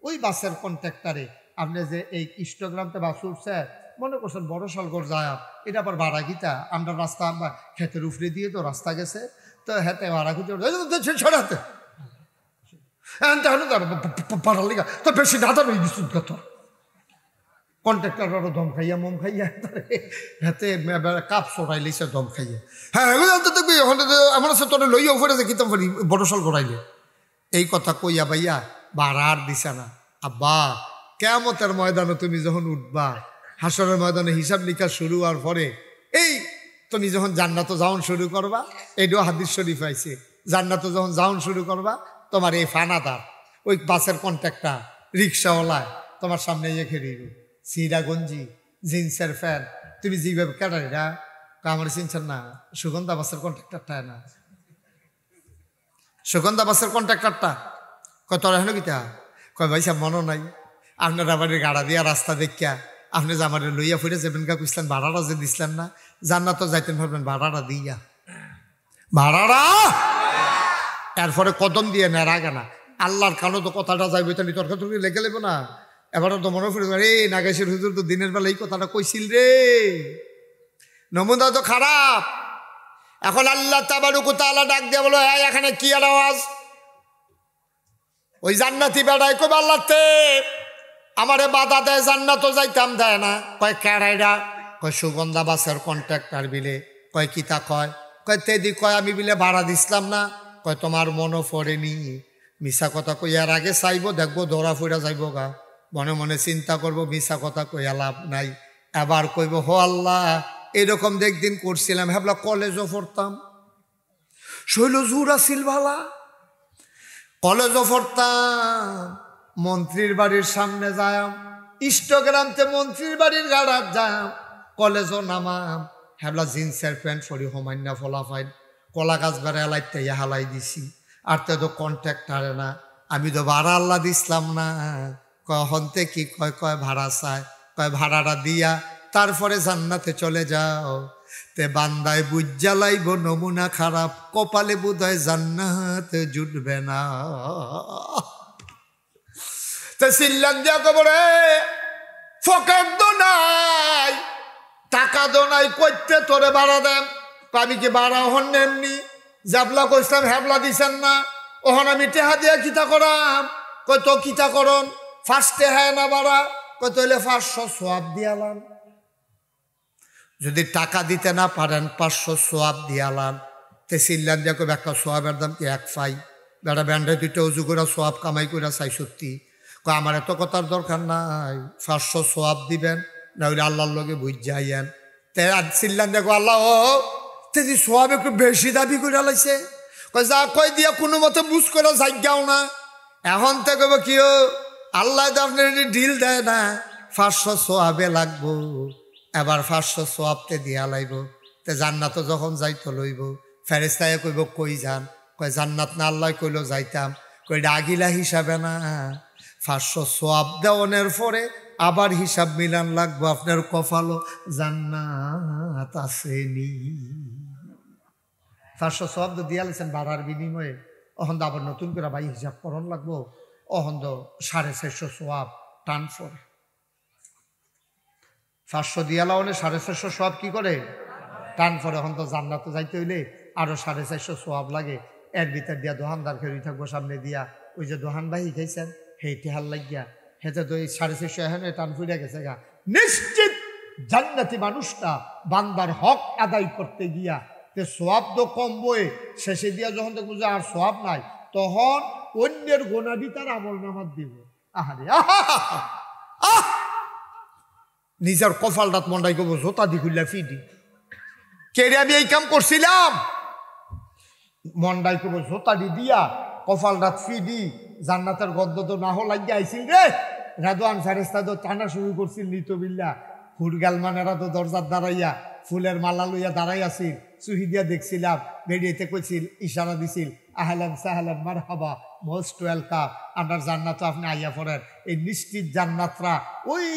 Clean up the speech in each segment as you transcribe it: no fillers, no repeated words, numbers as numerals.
ওই বাসের কন্ট্রাক্টারে আপনি যে এই ইস্টগ্রামতে বাস উঠছে মনে করছেন বড় সালগড় যায় এটা আবার ভাড়া গীতা আমরা রাস্তা আমরা ক্ষেতের উফরে দিয়ে তো রাস্তা গেছে তো হেতে ভাড়া গীতে ছড়াতে পাড়ার লিগা তো বেশি দাদা রয়ে গেছিল কত কন্ট্রাক্টর আরো দম খাইয়া মম খাইয়া হাতে কাপ চড়াই লিছে দম খাইয়া হ্যাঁ দেখবি আমার সাথে তোর লইয়া উপরে যে কিতাম পারি বড় সাল গড়াইলে এই কথা কইয়া ভাইয়া বাড়ার দিছে না আব্বা কেয়ামতের ময়দানে তুমি যখন উঠবা হাসরের ময়দানে হিসাব নিকাশ শুরু হওয়ার পরে এই তুমি যখন জান্নাত যাওন শুরু করবা এইটাও হাদিস শরীফ আইছে জান্নাত যখন যাওন শুরু করবা তোমার এই ফানাদার ওই বাসের কন্ট্রাক্টর রিক্সাওয়ালায় তোমার সামনে এসে রইব সিরা গঞ্জি জিন্সের ফ্যান তুমি যেভাবে কেটারিরা আমার চিনছেন না সুগন্ধা বাসের কন্ট্রাক্টরটা না সুগন্ধা বাসের কন্ট্রাক্টরটা কত হেন গীতা কয় ভাই সাহেব মনে নাই আপনার আবার গাড়া দিয়া রাস্তা দেখিয়া আপনি যে আমার লইয়া ফুরে যাবেন কা কুইসলেন ভাড়াটা যে দিছিলেন না জান্নাত যাইতেন ভাবলেন ভাড়াটা দিয়া ভাড়াটা এরপরে কদম দিয়ে নেড়া গানা আল্লাহর কানো তো কথাটা যাইবে তো তর্কাতর্কি লেগে লেবো না এবারও তো মনে পড়ে রে নাগেশের হুজুর তো দিনের বেলা এই কথাটা কইছিল রে নমুনা তো খারাপ এখন আল্লাহ তাবারুক তাআলা ডাক দিয়ে বলো হ্যাঁ এখানে কি আর আওয়াজ ওই জান্নাতি বেড়ায় কই আল্লাহতে আমারে বাধা দেয় জান্নাতও যাইতাম দেয় না কয় কেড়াইরা কয় সুগন্ধা বাসের কন্ট্রাক্টর বিলে কয় কিতা কয় তেদি কয় আমি বিলে ভাড়া দিছিলাম না কয় তোমার মনও পড়েনি মিশা কথা কইয়ার আগে চাইবো দেখবো ধরা ফুরা যাইব গা মনে মনে চিন্তা করবো মিশা কথা কইয়া লাভ নাই এবার কইব হো আল্লাহ এরকম একদিন করছিলাম ভাবলা কলেজও পড়তাম শৈল জুর আসিল ভালা কলেজও পড়তাম মন্ত্রীর বাড়ির সামনে যাম ইস্টগ্রামতে মন্ত্রীর বাড়ির গাড়াত যাম কলেজও নামাম হেবলা জিন্সের প্যান্ট সরি হোমান্যা ফলাফাইন কলা গাছ বেড়া এলাইতে হালাই দিছি আর তো কন্ট্রাক্টারে না আমি তো ভাড়া আল্লাহ দিছিলাম না কহনতে কি কয় কয় ভাড়া চায় কয় ভাড়াটা দিয়া তারপরে জান্নাতে চলে যাও তে বান্দায় বুঝা লাইব নমুনা খারাপ কপালে বোধহয় জান্নাতে জুটবে না তে সিল্লান দিয়া কবরে ফকার দো নাই টাকা দো নাই কইতে তোরে ভাড়া দেন আমি কি ভাড়া হন এমনি জাবলা কইসলাম হ্যাবলা দিছেন না ওহন আমি টেহা দিয়া কিতা করাম কই তো কিতা করন ফার্স্টে হ্যাঁ না ভাড়া কই তইলে 500 সোয়াব দিয়ালাম যদি টাকা দিতে না পারেন 500 সোয়াব দিয়ালাম তে সিল্লান দিয়া কই একটা সোয়াবের দাম কি এক ফাই বেটা ব্যান্ডে দুইটা উজু করে সোয়াব কামাই করে চাই সত্যি কয় আমার এত কথার দরকার নাই 500 সোয়াব দিবেন না হইলে আল্লাহর লগে বুঝ যাইয়েন তে সিল্লান দেখো আল্লাহ ও তে যে সোয়াব একটু বেশি দাবি করে লাইছে কয় যা কয় দিয়া কোনো মতে বুঝ করে যাইগাও না এখন তো কব কি আল্লাহ তো আপনার ডিল দেয় না 500 সোয়াবে লাগবো এবার 500 সোয়াবতে দিয়া লাইব তে জান্নাতও যখন যাইতো লইব ফেরেস্তায় কইব কই যান কয় জান্নাত না আল্লাহ কইলো যাইতাম কই ডাগিলা হিসাবে না 500 সোয়াব দেওয়ানের পরে আবার হিসাব মিলান লাগবো আপনার কপালও জান্নাত আসেনি 500 সোয়াব তো দিয়া লাইছেন ভাড়ার বিনিময়ে অহন আবার নতুন করে ভাই হিসাব করন লাগবো অহন 450 সোয়াব টান পরে 500 দিয়া লাউনে 450 সোয়াব কি করে টান পরে এখন তো জান্নাতে যাইতে হইলে আরো 450 সোয়াব লাগে এর ভিতর দিয়া দোকানদার খেয়ে থাকবো সামনে দিয়া ওই যে দোকান ভাই খাইছেন হেঁটে হাল লাগিয়া হেঁটে তো এই 450 এখন টান ফুরিয়া গেছে গা নিশ্চিত জান্নাতি মানুষটা বান্দার হক আদায় করতে গিয়া তে সোয়াব তো কম বয়ে শেষে দিয়া যখন দেখবো যে আর সোয়াব নাই তখন অন্যের গোনাবি তার আমল নামাত দিব আহারে নিজের কপালটাত মন্ডাই করবো জোতা দি খুললা ফিডি কেড়ে আমি এই কাম করছিলাম মন্ডাই করবো জোতা দি দিয়া কপালটাত ফিডি জান্নাতের গদ্দ তো না হল লাগিয়ে আইছিল রে রাদওয়ান ফেরেস্তা তো টানা শুরু করছিল নিতবিল্লা ফুটগাল মানেরা তো দরজার দাঁড়াইয়া ফুলের মালা লইয়া দাঁড়াই আছিল চুহি দিয়া দেখছিলাম বেরিয়েতে কইছিল ইশারা দিছিল আহলান সাহলান মারহাবা মোস্ট ওয়েলকাম আপনার জান্নাত আপনি আইয়া পড়েন এই নিশ্চিত জান্নাতরা ওই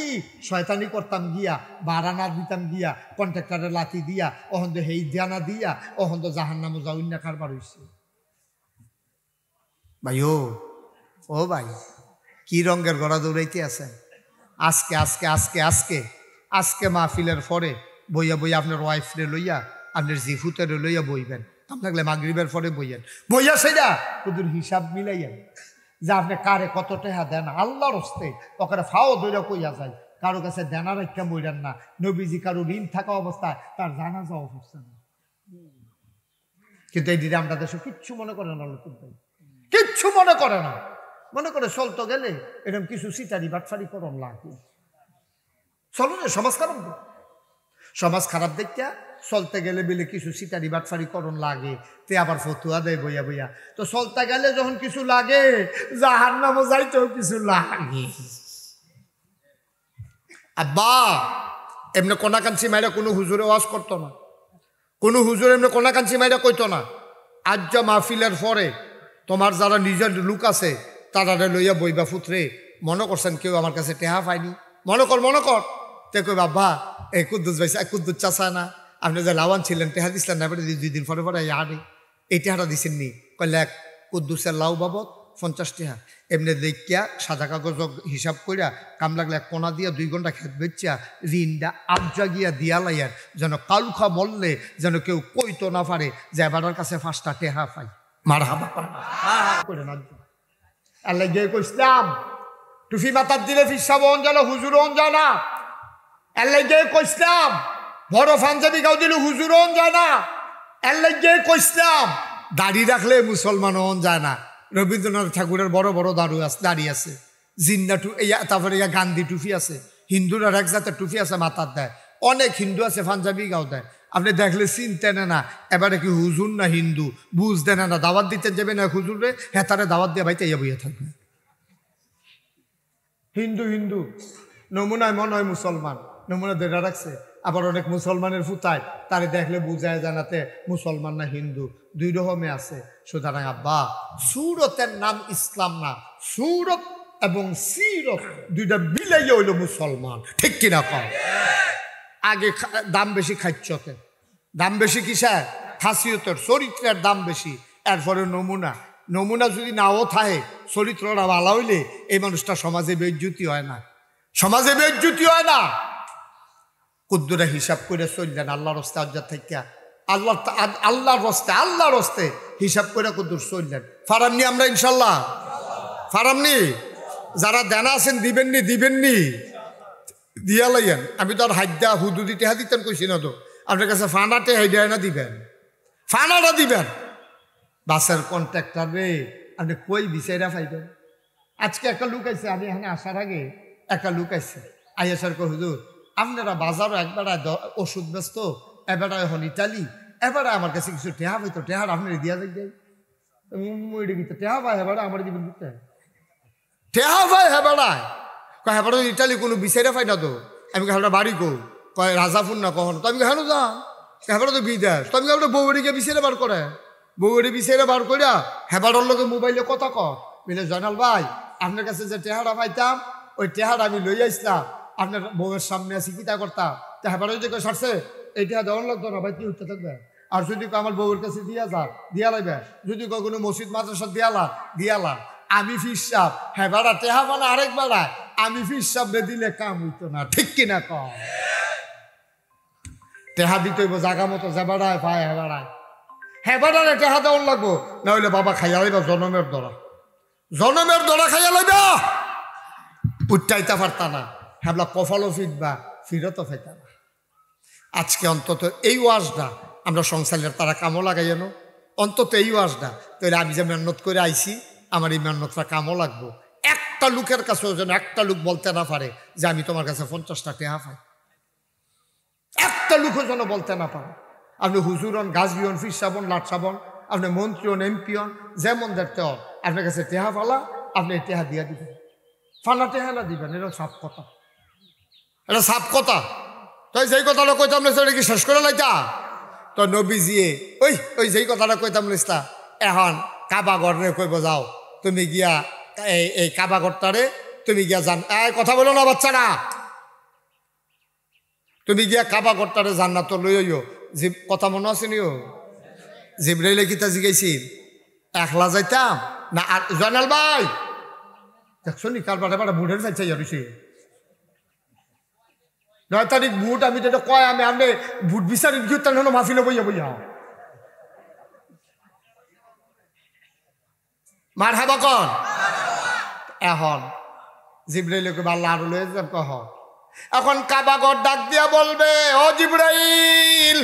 শয়তানি করতাম গিয়া বারানা দিতাম গিয়া কন্ট্রাক্টরের লাথি দিয়া অহন তো হেই জানা দিয়া অহন তো জাহান্নামে যাওয়ার না কারবার হইছে ভাই ও ভাই কি রঙের গড়া দৌড়াইতে আছেন? আজকে আজকে আজকে আজকে আজকে মাহফিলের পরে বইয়া বইয়া আপনার ওয়াইফরে লইয়া আপনার জিফুতের লইয়া বইবেন, কাম লাগলে মাগরিবের পরে বইয়েন, বইয়া সেটা তোদের হিসাব মিলাইয়েন যে আপনি কারে কত টাকা দেন আল্লাহর হস্তে, ওখানে ফাও দইরা কইয়া যায়। কারো কাছে দেনা রাখা বইলেন না, নবীজি কারো ঋণ থাকা অবস্থায় তার জানাজাও হচ্ছে না। কিন্তু এই দিদি আমরা দেশে কিচ্ছু মনে করে না, কিচ্ছু মনে করে না, মনে করে চলতো গেলে এরকম কিছু সিটারি বাটফারি করন লাগে, চলো না সমাজ খারাপ, সমাজ খারাপ দেখিয়া চলতে গেলে বেলে কিছু সিটারি বাটফারি করন লাগে, তে আবার ফতুয়া দেয় বইয়া বইয়া। তো চলতে গেলে যখন কিছু লাগে জাহান্নামে যাইতেও কিছু লাগে। আব্বা এমনি কোনাকাঞ্চি মাইরা কোনো হুজুরে ওয়াজ করতো না, কোনো হুজুর এমনি কোনাকাঞ্চি মাইরা কইতো না। আজ যা মাহফিলের পরে তোমার যারা নিজের লোক আছে তারা লইয়া বইবা ফুতরে, মনে করছেন কেউ আমার কাছে টেহা পায়নি, মনে কর তে কই বাবা এই কুদ্দুস ভাই কুদ্দুস চাষা না, আপনি যে লাওয়ান ছিলেন টেহা দিছিলেন না, 2 দিন পরে পরে আরে এই টেহাটা দিছেননি, কইলে এক কুদ্দুসের লাউ বাবদ 50 টাকা। এমনি দেখিয়া সাদা কাগজ হিসাব করিয়া কাম লাগলে এক কোনা দিয়া 2 ঘন্টা খেত বেচা ঋণটা আবজা গিয়া দিয়া লাইয়ার, যেন কালুখা মরলে যেন কেউ কইতো না পারে যে এবারের কাছে 5টা টেহা পাই। মার হাবা করে না আল্লাহ গিয়ে কইসলাম টুফি মাথার দিলে ফিসাব অন জানা হুজুর অন জানা, আল্লাহ গিয়ে কইসলাম বড় পাঞ্জাবি গাও দিল হুজুর অন জানা, আল্লাহ গিয়ে কইসলাম দাড়ি রাখলে মুসলমান অন যায় না। রবীন্দ্রনাথ ঠাকুরের বড় বড় দাড়ি আছে, জিন্না তারপরে গান্ধী টুফি আছে, হিন্দুরা এক জাতের টুফি আছে মাথার দেয়, অনেক হিন্দু আছে পাঞ্জাবি গাও দেয়, আপনি দেখলে চিনতে না এবারে কি হুজুর না হিন্দু বুঝতে না, দাওয়াত দিতে যাবে না হুজুরে, হ্যাঁ তারে দাওয়াত দিয়ে বাইতে ইয়া বইয়া থাকবে। হিন্দু হিন্দু নমুনায় মনে হয় মুসলমান, নমুনা ধরে রাখছে। আবার অনেক মুসলমানের ফুতায় তারে দেখলে বুঝায় জানাতে মুসলমান না হিন্দু, 2 রকমে আছে। সুতরাং আব্বা সুরতের নাম ইসলাম না, সুরত এবং সিরত 2টা মিলাইয়া হইল মুসলমান, ঠিক কিনা কম? আগে দাম বেশি খাচ্ছতে, দাম বেশি কিসের? খাসিয়তের, চরিত্রের দাম বেশি। এরপরে নমুনা যদি নাও থাকে চরিত্রটা ভালো হইলে এই মানুষটা সমাজে বেইজ্জতি হয় না, সমাজে বেইজ্জতি হয় না। কুদ্দুরা হিসাব করে চললেন আল্লাহর রাস্তায় অজ্জা থেকে, আল্লাহর রাস্তে হিসাব করে কুদ্দুর চললেন। ফারামনি আমরা ইনশাল্লাহ, ফারামনি যারা দেনা আছেন দিবেননি দিয়া লাইয়েন। আমি তো আর হাইদা হুদুদি টেহা দিতেন কইছি না, তো আপনার কাছে ফানাটে হাইডা না দিবেন, ফানাটা দিবেন। বাসের কন্ট্রাক্টর রে আপনি কই বিচাইরা পাইবেন? আজকে একটা লোক আইছে, আমি এখানে আসার আগে একটা লোক আইছে, আইয়াসার কই হুজুর আপনারা বাজারও একবার ওষুধ ব্যস্ত, এবার এখন ইটালি, এবারে আমার কাছে কিছু টেহা পাইতো, টেহার আপনার দিয়া যাই টেহা পায় হেবারা আমার দিবেন দিতে টেহা পায় হেবারায় কয় হেবার ইটালি কোনো বিচাইরা পাই না তো। আমি হেবারা বাড়ি কয় রাজাপুর না কখনো, তো আমি হেন যান হেবারা তো বিদেশ, তো আমি আপনার বউড়িকে বিচারে বার করে, বউড়ি বিচারে বার করিয়া হেবারের লোকে মোবাইলে কথা বলে জয়নাল ভাই আপনার কাছে যে টেহারা পাইতাম ওই টেহারা আমি লই আসলাম, আপনার বউয়ের সামনে আছি কিতা করতাম, তা হেবার যদি সারছে এই টেহা দেওয়ার লাগতো না ভাই, কি উঠতে থাকবে। আর যদি আমার বউয়ের কাছে দিয়া লাগবে, যদি কোনো মসজিদ মাদ্রাসা দিয়ালা আমি ফিস সাপ হেবারা টেহা মানে আরেক বেড়ায়, আমি ফিস সাপরে দিলে কাম হইতো না, ঠিক কিনা কম? টেহা দিতে হইব জাগা মতো, যে বেড়ায় পায় হেবারায় টেহা দেওয়ার লাগবো, না হইলে বাবা খাইয়া লাইবা জনমের দরা খাইয়া লাইবা, উচ্চাইতা পারতা না, হেবলা কফালও ফিরবা ফিরতও ফাইতা না। আজকে অন্তত এই ওয়াজটা আমরা সংসারের তারা কামও লাগাই যেন, অন্তত এই ওয়াজটা তাহলে আমি যে মেহনত করে আইছি আমার এই মেহনতটা কামও লাগবো। একটা লোকের কাছেও যেন একটা লোক বলতে না পারে যে আমি তোমার কাছে 50টা টেহা পাই, একটা লোকও যেন বলতে না পারে। আপনি হুজুর হন, গাজী হন, ফির সাবন, লাট সাবন, আপনি মন্ত্রী হন, এমপি হন, যেমন দেখতে হন, আপনার কাছে টেহা ফালা আপনি টেহা দিয়া দিবেন, ফালা টেহা না দিবেন, এটা সাপ কথা, এটা সাপ কথা। তাই যেই কথাটা কইতাম না সেটা কি শেষ করে লাইতা? তো নবীজিয়ে ওই যেই কথাটা কইতাম লিস্তা এখন কাবাগরে কইব যাও তুমি গিয়া এই কাবাগরটারে তুমি গিয়া জান, কথা বলো না বাচ্চারা, তুমি গিয়া কাবাগরটারে জান্নাত লইও। যে কথা মনে আছে নিও জিব্রাইলে কিতা জিগাইছি একলা যাইতাম না, আর জয়নাল ভাই দেখছো নি কার বাটা বাটা ভোটের চাই আর 9 তারিখ ভোট আমি তো কয় আমি আপনি ভোট বিচারি মাহফিলে বইয়া বইয়া মার হাবা কন এখন জিব্রাইলকে আল্লাহ আরো লয়ে যান কহ এখন কাবাগর ডাক দিয়া বলবে ও জিব্রাইল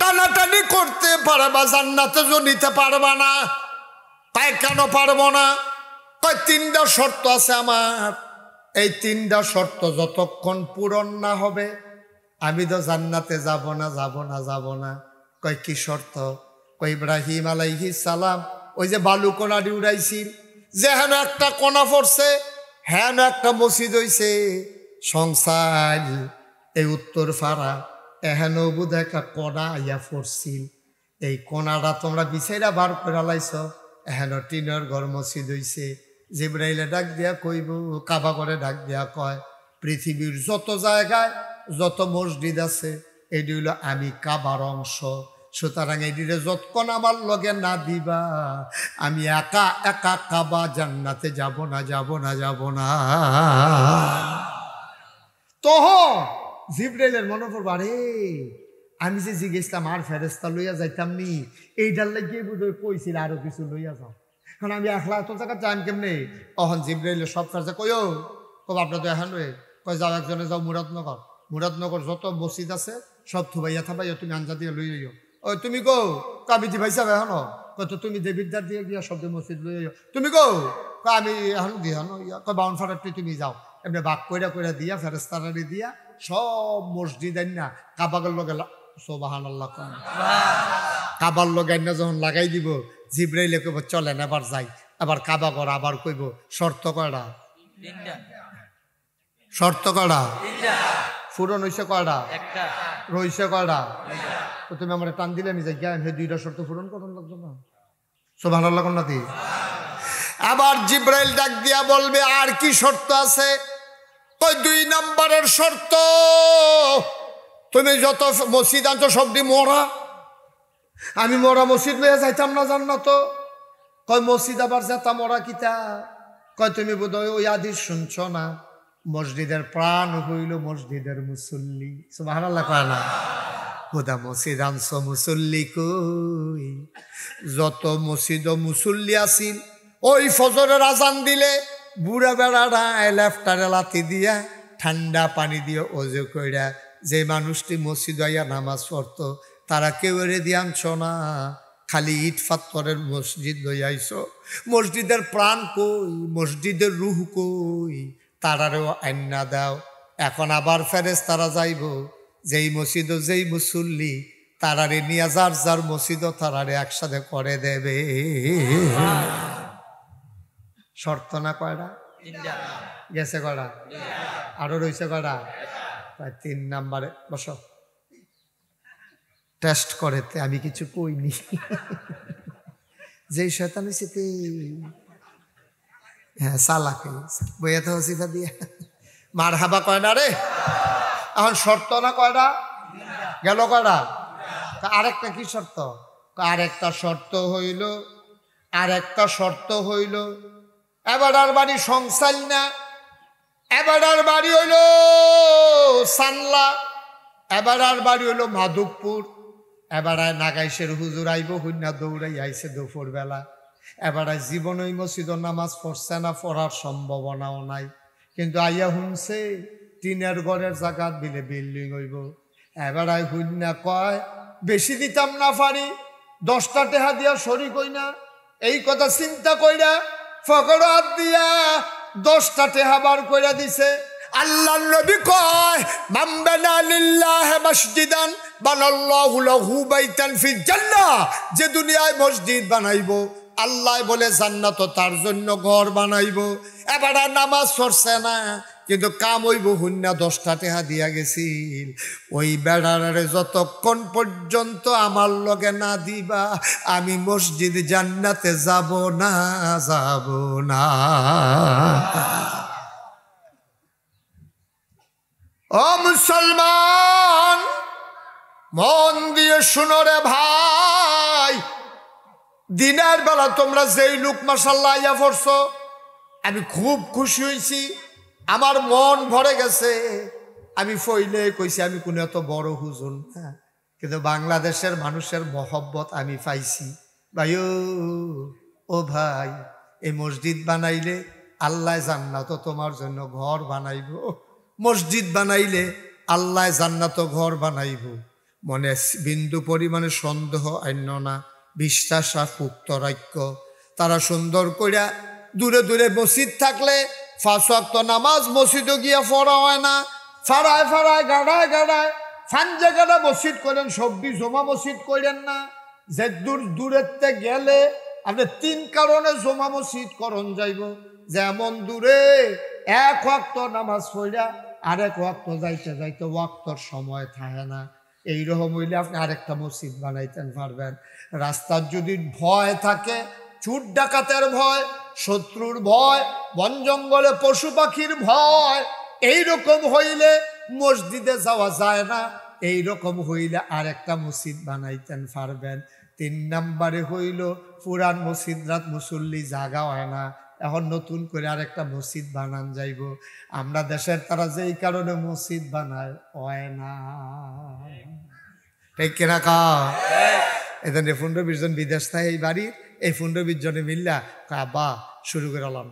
টানাটানি করতে পারবা জান্নাতে নিতে পারবা না তাই কেন পারবো না কয় 3টা শর্ত আছে আমার এই 3টা শর্ত যতক্ষণ পূরণ না হবে আমি তো জান্নাতে যাব না কয় কি শর্ত কয় ইব্রাহিম আলাইহিস সালাম ওই যে বালু কোনাটি উড়াইছিল যে হেন একটা কোনা পড়ছে হেন একটা মসজিদ হইছে সংসার এই উত্তর ফাড়া এহেন বোধ একটা কোনা আইয়া পড়ছিল এই কোনাটা তোমরা বিচাইরা বার করে লাইছ এহেন টিনের ঘর মসজিদ হইছে জিব্রাইলে ডাক দিয়া কইব কাবা করে ডাক দিয়া কয় পৃথিবীর যত জায়গায় যত মসজিদ আছে এটি হইল আমি কাবার অংশ সুতরাং এটিরে যতক্ষণ আমার লগে না দিবা আমি একা একা কাবা জান্নাতে যাব না তখন জিব্রাইলের মনে পড়ব আরে আমি যে জিজ্ঞেসলাম আর ফেরেস্তা লইয়া যাইতাম নি এইটার লাগিয়ে বোধহয় কইছিল আরো কিছু লইয়া যাও কারণ আমি একলা এত জায়গা যাইম কেমনি তখন জিব্রাইলের সব কাজে কইও কব আপনার তো এখন কয় যাও একজনে যাও মুরাদনগর যত মসজিদ আছে সব থুবাইয়া থাবাইয়া তুমি আঞ্জা দিয়ে লই যাও ও তুমি কো কাবিতি ভাইসা এখনো কত তুমি দেবিদ্যার দিয়ে গিয়া শব্দ মসজিদ লই যাও তুমি কো আমি এখন দিয়া কয় 52 ফাটারটি তুমি যাও এমনি বাক কইরা দিয়া ফেরেস্তারি দিয়া সব মসজিদ আইনা কাবাগর লগে সুবহানাল্লাহ কাবার লগে আইনা যখন লাগাই দিব জিব্রাইলে কইব চলেন এবার যাই আবার কাবাগর আবার কইব শর্ত কয়টা পূরণ হইছে কয়টা রইছে কয়টা তো তুমি আমার টান দিলে নি যাই সেই 2টা শর্ত পূরণ করুন লাগতো না সুবহানাল্লাহ নাতি আবার জিব্রাইল ডাক দিয়া বলবে আর কি শর্ত আছে কই 2 নম্বরের শর্ত তুমি যত মসজিদ আনছো সবটি মরা আমি মরা মসজিদ লইয়া যাইতাম না জান্নাত কয় মসজিদ আবার যেতাম মরা কিতা কয় তুমি বোধহয় ওই আদিস শুনছ না মসজিদের প্রাণ হইল মসজিদের মুসল্লি সুবহানাল্লাহ কয় না খোদা মসজিদ আনছো মুসল্লি কই যত মসজিদ মুসল্লি আসিল ওই ফজরের আজান দিলে বুড়া বেড়ারা লেফটারে লাথি দিয়া ঠান্ডা পানি দিয়ে ওজু কইরা যে মানুষটি মসজিদ আইয়া নামাজ পড়তো তারা কেউ এড়ে দিয়ে আনছ না খালি ইট পাথরের মসজিদ লই আইছো মসজিদের প্রাণ কই মসজিদের রুহ কই তারারেও আইনা দাও এখন আবার ফেরেশতারা যাইব যেই মসজিদ যেই মুসল্লি তারারে নিয়ে যার মসজিদ তারারে একসাথে করে দেবে শর্ত না কয়টা গেছে কয়টা আরো রয়েছে কয়টা 3 নম্বরে বসো টেস্ট করেতে আমি কিছু কইনি যেই শয়তান হইছে হ্যাঁ সালাক বইয়া তো সিফা দিয়া মার হাবা কয় না রে এখন শর্ত না কয়টা গেল কয়টা আরেকটা কি শর্ত আরেকটা শর্ত হইল এবারার বাড়ি সংসার না এবারার বাড়ি হইল সানলা এবারার বাড়ি হইল মাধবপুর এবারায় নাগাইশের হুজুর আইব হুন্না দৌড়াই আইছে দুপুর বেলা এবারায় জীবনই মসজিদ নামাজ পড়ছে না পড়ার সম্ভাবনাও নাই কিন্তু আইয়া শুনছে টিনের ঘরের জায়গাত বিলে বিল্ডিং হইব এবারায় হুন্না কয় বেশি দিতাম না পারি 10টা টেহা দিয়া সরি কই না এই কথা চিন্তা কইরা ফকর হাত দিয়া 10টা টেহা বার কইরা দিছে আল্লাহ নবী কয় মান বানা লিল্লাহি মসজিদান বানাল্লাহু লাহু বাইতান ফিল জান্নাহ যে দুনিয়ায় মসজিদ বানাইবো আল্লাহ বলে জান্নাত তার জন্য ঘর বানাইবো এবার নামাজ পড়ছে না কিন্তু কাম হইব হুন্না 10টা টেহা দিয়া গেছিল ওই বেড়ারে যতক্ষণ পর্যন্ত আমার লগে না দিবা আমি মসজিদ জান্নাতে যাব না ও মুসলমান মন দিয়ে শুনো রে ভাই দিনের বেলা তোমরা যেই লোক মাশাআল্লাহ ইয়া পড়ছো আমি খুব খুশি হয়েছি, আমার মন ভরে গেছে। আমি ফইলে কইছি আমি কোনো এত বড় হুজুর না, কিন্তু বাংলাদেশের মানুষের মহব্বত আমি পাইছি। ভাই ও ভাই, এই মসজিদ বানাইলে আল্লাহ জান্নাত তোমার জন্য ঘর বানাইব, মসজিদ বানাইলে আল্লাহ জান্নাত ঘর বানাইব। মনে বিন্দু পরিমাণে সন্দেহ আন্য না, বিশ্বাস আর পুক্ত রাখ্য। তারা সুন্দর কইরা দূরে দূরে মসজিদ থাকলে 5 ওয়াক্ত নামাজ মসজিদে গিয়া পড়া হয় না, ফাড়ায় ফাড়ায় গাড়ায় গাড়ায় ফান জায়গাটা মসজিদ করেন, সবজি জমা মসজিদ করেন না। যে দূরেতে গেলে আপনি 3 কারণে জমা মসজিদ করন যাইব। যেমন দূরে 1 ওয়াক্ত নামাজ পড়া আরেক ওয়াক্ত যাইতে যাইতে ওয়াক্তর সময় থাকে না। এইরকম হইলে আপনি আরেকটা মসজিদ বানাইতেন পারবেন। রাস্তার যদি ভয় থাকে, চুর ডাকাতের ভয়, শত্রুর ভয়, বন জঙ্গলে পশু পাখির ভয়, এইরকম হইলে মসজিদে যাওয়া যায় না। এইরকম হইলে আরেকটা মসজিদ বানাইতেন পারবেন। 3 নম্বরে হইল পুরান মসজিদ রাত মুসল্লি জাগা হয় না, এখন নতুন করে আরেকটা মসজিদ বানান যাইব। আমরা দেশের তারা যেই কারণে মসজিদ বানায় হয় না, ঠিক কিনা কা? এখানে 15-20 জন বিদেশ থাকে এই বাড়ির, এই 15-20 জনে মিল্লা বা শুরু করে আলাম।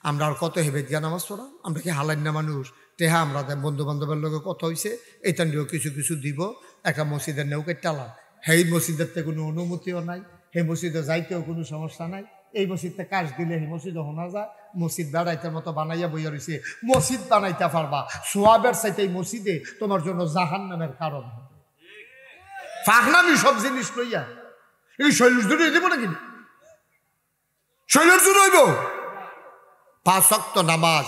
আমরা আর কত হেবেদ গিয়া নামাজ পড়া, আমরা কি হালাইন না মানুষ? টেহা আমরা বন্ধু বান্ধবের লোকে কথা হয়েছে, এইটা নিয়েও কিছু কিছু দিব, একটা মসজিদের নেউকে টালাম। সেই মসজিদের থেকে কোনো অনুমতিও নাই, সেই মসজিদে যাইতেও কোনো সমস্যা নাই। এই মসজিদে কাজ দিলে সেই মসজিদে শোনা যায়। মসজিদ বেড়াইতে মতো বানাইয়া বইয়া রয়েছে, মসজিদ বানাইতে পারবা, সোয়াবের চাইতে এই মসজিদে তোমার জন্য জাহান্নামের কারণ হবে। ফাহনামি সব জিনিস লইয়া এই শৈলের জন্য দিব নাকি? শৈলের জন্য হইব 5 ওয়াক্ত নামাজ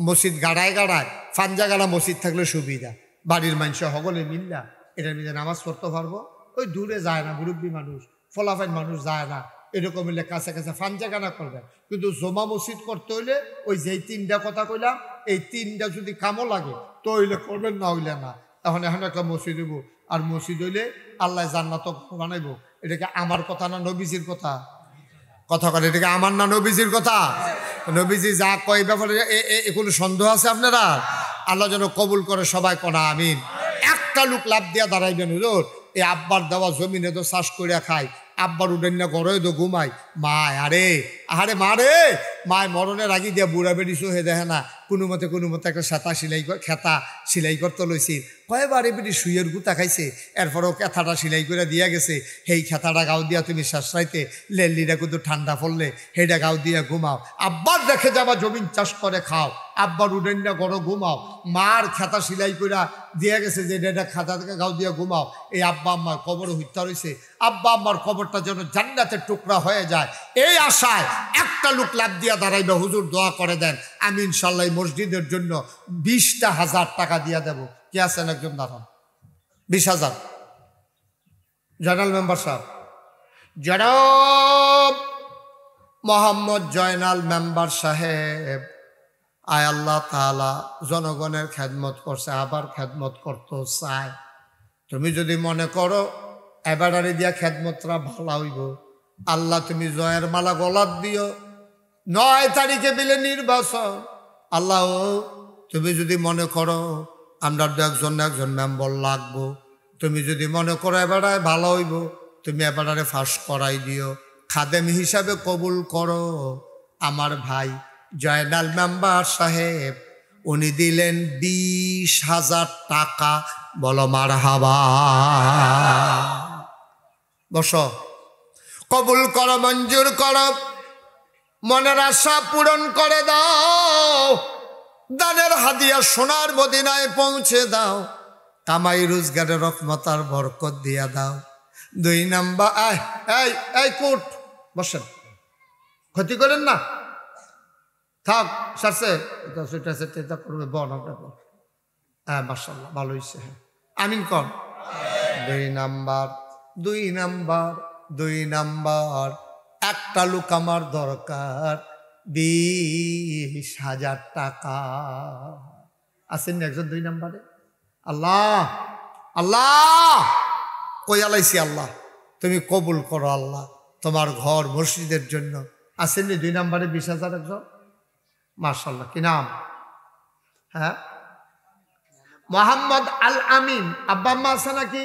মসজিদ গাড়ায় গাড়ায় ফাঞ্জা গাড়া মসজিদ থাকলে সুবিধা। বাড়ির মানুষ সকলে মিল্লা এটার মধ্যে নামাজ পড়তে পারবো। ওই দূরে যায় না, মুরব্বী মানুষ, ফলাফাইন মানুষ যায় না, এরকম হইলে কাছে কাছে ফাঞ্জা গানা করবে। কিন্তু জমা মসজিদ করতে হইলে ওই যে 3টা কথা কইলাম, এই 3টা যদি কামও লাগে তো হইলে করবেন, না হইলে না। এখন একটা মসজিদ হইব, আর মসজিদ হইলে আল্লাহ জান্নাত বানাইব। এটাকে আমার কথা না নবীজির কথা? কথা বলে এটাকে আমার না নবীজির কথা? নবীজি যা কয় ব্যাপারে কোনো সন্দেহ আছে আপনারা? আল্লাহ যেন কবুল করে, সবাই কনা আমিন। একটা লোক লাভ দিয়া দাঁড়াইবেন, হুজুর এই আব্বার দেওয়া জমিনে তো চাষ করিয়া খায়, আব্বার উঠেন না ঘরে তো ঘুমাই, মায় আরে আরে মা রে, মায় মরণের আগে দিয়া বুড়া বেড়িছো হে দেখে না, কোনো মতে একটা খেতা সিলাই করতে লইছি। কয়েবারে বেটি শুয়ের গুতা খাইছে, এরপরও খেতাটা সিলাই করে দিয়া গেছে। সেই খেতাটা গাও দিয়া তুমি শাসরাইতে লেল্লিটা কিন্তু ঠান্ডা পড়লে সেইটা গাও দিয়া ঘুমাও। আব্বার দেখে যাবা জমিন চাষ করে খাও, আব্বার উঠেন না ঘরে ঘুমাও। মার খেতা সিলাই করে দিয়া গেছে যে এটা খাতা থেকে গাও দিয়া ঘুমাও। এই আব্বা আম্মার কবর হত্যা রয়েছে, আব্বা আম্মার কবরটা যেন জান্নাতের টুকরা হয়ে যায়, এই আশায় একটা লোক লাভ দিয়া দাঁড়াইবে, হুজুর দোয়া করে দেন আমি ইনশাল্লাহ মসজিদের জন্য 20,000 টাকা দিয়া দেব। কে আছেন একজন দাঁড়ান? 20,000 জয়নাল মেম্বার সাহেব, জনাব মোহাম্মদ জয়নাল মেম্বার সাহেব। আয় আল্লাহ তাআলা জনগণের খেদমত করছে, আবার খেদমত করতে চায়। তুমি যদি মনে করো এবারে দিয়া খেদমতরা ভালো হইব, আল্লাহ তুমি জয়ের মালা গলাত দিও। 9 তারিখে বিলে নির্বাচন, আল্লাহ তুমি যদি মনে করো আমরা একজন মেম্বার লাগবো, তুমি যদি মনে করো এবারে ভালো হইব, তুমি এবারে ফাঁস করাই দিও, খাদেম হিসাবে কবুল করো। আমার ভাই জয়নাল মেম্বার সাহেব উনি দিলেন 20,000 টাকা। বলো মারহাবা। বসো, কবুল করো, মঞ্জুর করো, মনের আশা পূরণ করে দাও, দানের হাদিয়া সোনার মদিনায় পৌঁছে দাও, কামাই রোজগারের রহমত আর বরকত দিয়া দাও। 2 নাম্বার এই কোট বসেন, ক্ষতি করেন না, থাক সারছে এটা করবে বন আপনার। হ্যাঁ মাশাআল্লাহ ভালো হয়েছে, হ্যাঁ আমিন কন। 2 নাম্বার একটা লোক আমার দরকার, 20,000 টাকা। আছেন একজন 2 নাম্বারে? আল্লাহ আল্লাহ কই আলাইছি, আল্লাহ তুমি কবুল করো, আল্লাহ তোমার ঘর মসজিদের জন্য। আসেননি 2 নাম্বারে 20,000 একজন? মাশাআল্লাহ, কি নাম? হ্যাঁ, মোহাম্মদ আল আমিন। আব্বা আম্মা আছে নাকি?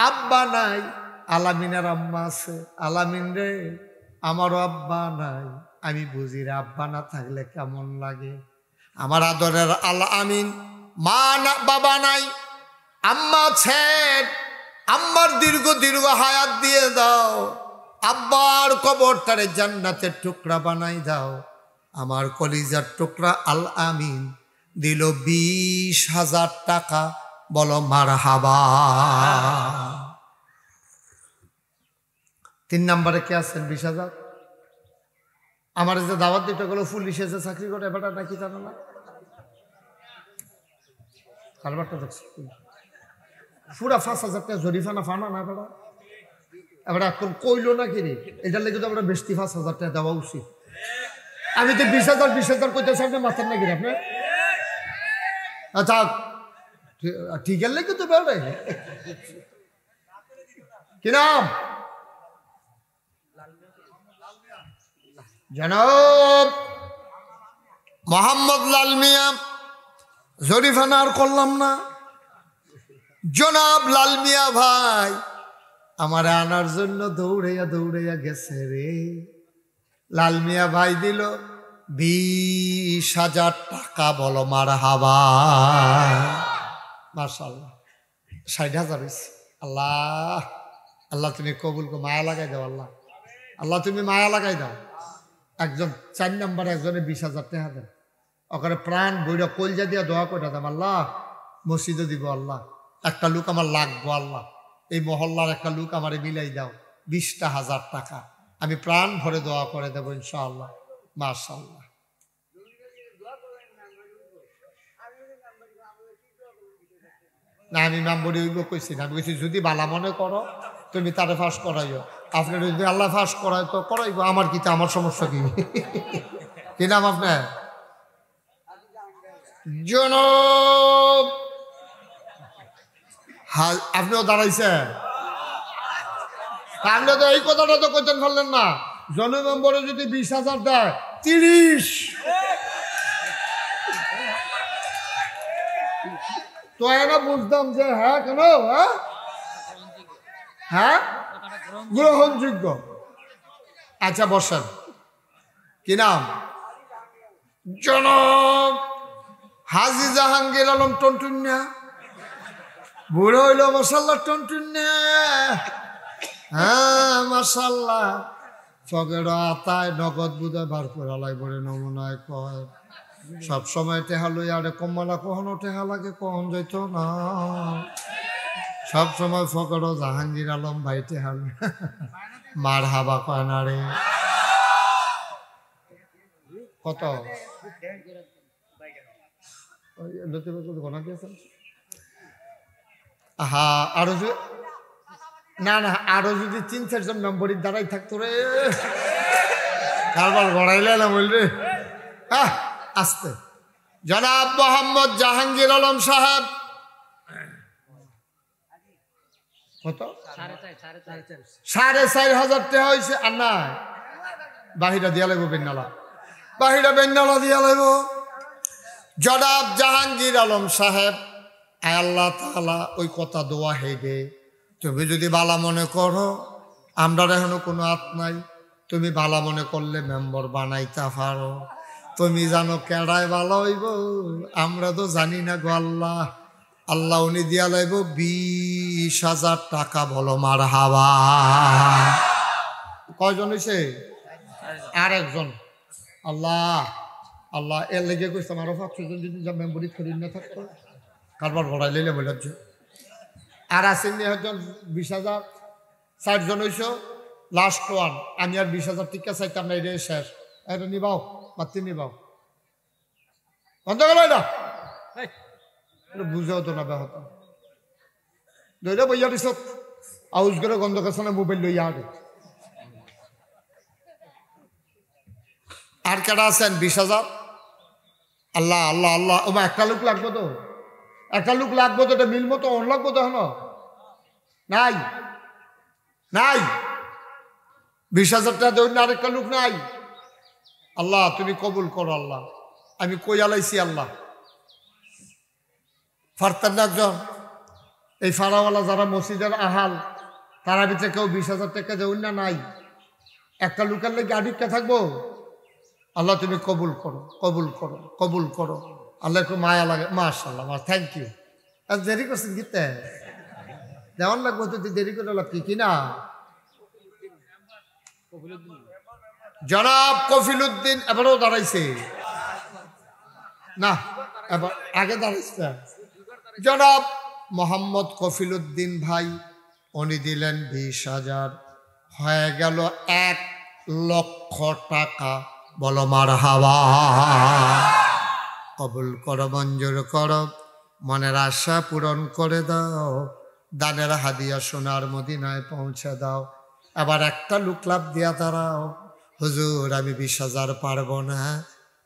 আব্বা নাই, আলামিনের আম্মা আছে। আলামিন রে, আমারও আব্বা নাই, আমি বুঝি রে আব্বা না থাকলে কেমন লাগে। আমার আদরের আল আমিন, মা না, বাবা নাই, আম্মা আছেন। আম্মার দীর্ঘ দীর্ঘ হায়াত দিয়ে দাও, আব্বার কবরটারে জান্নাতের টুকরা বানাই দাও। আমার কলিজার টুকরা আল আমিন দিল 20,000 টাকা, বলো মারহাবা। 3 নম্বরে কে আছেন? 20,000। আমার যে দাওয়াত দিতে গেলো পুলিশে যে চাকরি করে এবার নাকি জানো না, কারবারটা দেখছি পুরা 5,000 টাকা জরিফানা ফানা না বেড়া। এবার এখন কইলো না কিনি, এটার লেগে তো আমরা বেশি 5,000 টাকা দেওয়া উচিত। আমি তো 20,000 কইতে চাই না, মাথার নাকি আপনার। আচ্ছা ঠিক আছে, লেগে তো বেড়ে কি নাম? জনাব মোহাম্মদ লাল মিয়া। জরিফানা আর করলাম না। জনাব লাল মিয়া ভাই আমার আনার জন্য দৌড়াইয়া দৌড়াইয়া গেছে রে। লাল মিয়া ভাই দিল 20,000 টাকা, বলো মারহাবা। মাশাআল্লাহ, 60,000 হয়েছে। আল্লাহ আল্লাহ তুমি কবুল কর, মায়া লাগাই দাও। আল্লাহ আল্লাহ তুমি মায়া লাগাই দাও। একজন 4 নম্বরে একজনে 20,000 টাকা দেন, ওখানে প্রাণ বইরা কলজা দিয়া দোয়া করে দাম, আল্লাহ মসজিদে দিব, আল্লাহ একটা লোক আমার লাগবো, আল্লাহ এই মহল্লার একটা লোক আমারে মিলাই দাও, 20,000 টাকা আমি প্রাণ ভরে দোয়া করে দেবো ইনশাআল্লাহ। মাশাআল্লাহ। না আমি মেম্বরি হইব কইছি না, আমি কইছি যদি বালা মনে করো তুমি তারে ফাঁস করাইও, আপনার যদি আল্লাহ ফাঁস করায় তো করাইব, আমার কি, আমার সমস্যা কি? কি নাম আপনার? জনাব আপনিও দাঁড়াইছেন, আপনি তো এই কথাটা তো কইতেন পারলেন না। জন মেম্বরে যদি 20,000 দেয় 30 তো এরা বুঝতাম যে হ্যাঁ কেন, হ্যাঁ হ্যাঁ গ্রহণযোগ্য। আচ্ছা বসেন, কি নাম? জনাব হাজী জাহাঙ্গীর আলম টনটুন্যা। বুড়ো হইল মাশাআল্লাহ টনটুন্যা। হ্যাঁ মাশাআল্লাহ, চগের আতায় নগদ বুঝে বার করে লাই বলে নমুনায় কয় সব সময় টেহা লই আরে কমলা কখনো টেহা লাগে কখন যাইতো না, সব সময় ফকর জাহাঙ্গীর আলম ভাই টেহা মার হাবা কয় না রে। কত হা আরো না না আরো যদি 3-4 জন মেম্বরের দ্বারাই থাকতো রে, কারবার গড়াইলে না বলবে। আসতে জনাব মোহাম্মদ জাহাঙ্গীর আলম সাহেব। কত? 4,500 টাকা হয়েছে। আর না বাহিরা দিয়া লাগবো, বেন্নালা বাহিরা বেন্নালা দিয়া লাগবো। জনাব জাহাঙ্গীর আলম সাহেব, আল্লাহ তাআলা ওই কথা দোয়া হইবে, তুমি যদি বালা মনে করো, আমরা এখনো কোনো হাত নাই, তুমি বালা মনে করলে মেম্বার বানাইতে পারো। তুমি জানো কেডায় ভালো হইব, আমরা তো জানি না গো আল্লাহ। আল্লাহ উনি দিয়া লাইব 20,000 টাকা, বলো মারহাবা। কয়জন হয়েছে? আর একজন। আল্লাহ আল্লাহ এর লেগে কইতাম আরো 500 জন যদি যা মেম্বরি করি না থাকতো, কারবার ভরাই লইলে বলে। আর আছেন একজন 20,000, 60 জন হইছ, লাস্ট ওয়ান। আমি আর 20,000 টিকা চাইতাম না, এটাই শেষ। এটা নিবাও, মাতি নিবাও, বন্ধ গেল। এটা বুঝে হতো না ব্যাহত ধরে বইয়া দিছ আউজ করে গন্ধ কাছে মোবাইল লইয়া আগে। আর কেটা আছেন? 20,000। আল্লাহ আল্লাহ আল্লাহ, ও একটা লোক লাগবো তো, একটা লোক লাগবো তো, এটা মিল মতো অন লাগবো তো, হন নাই নাই 20,000 টাকা দেবেন, আরেকটা লোক নাই। আল্লাহ তুমি কবুল করো আল্লাহ। আমি কই আলাইছি আল্লাহ ফারতেন না একজন এই ফাড়াওয়ালা যারা মসজিদের আহাল তারা ভিতরে কেউ 20,000 টাকা দেউন না নাই একটা লোকের লেগে আডিক্কা থাকবো। আল্লাহ তুমি কবুল করো কবুল করো কবুল করো আল্লাহ একটু মায়া লাগে মাশাআল্লাহ থ্যাংক ইউ। আজ দেরি করছেন গীতে দেওয়ান লাগবো তো দেরি করে লাগবে কি না। জনাব কফিলউদ্দিন এবারও দাঁড়াইছে না এবার আগে দাঁড়াইছে জনাব মোহাম্মদ কফিলউদ্দিন ভাই উনি দিলেন 20,000 হয়ে গেল 1,00,000 টাকা। বলো মারহাবা। কবুল করো মঞ্জুর করো মনের আশা পূরণ করে দাও দানের হাদিয়া সোনার মদিনায় পৌঁছে দাও। আবার একটা লোক লাভ দিয়া দাঁড়াও হুজুর আমি 20,000 পারবো না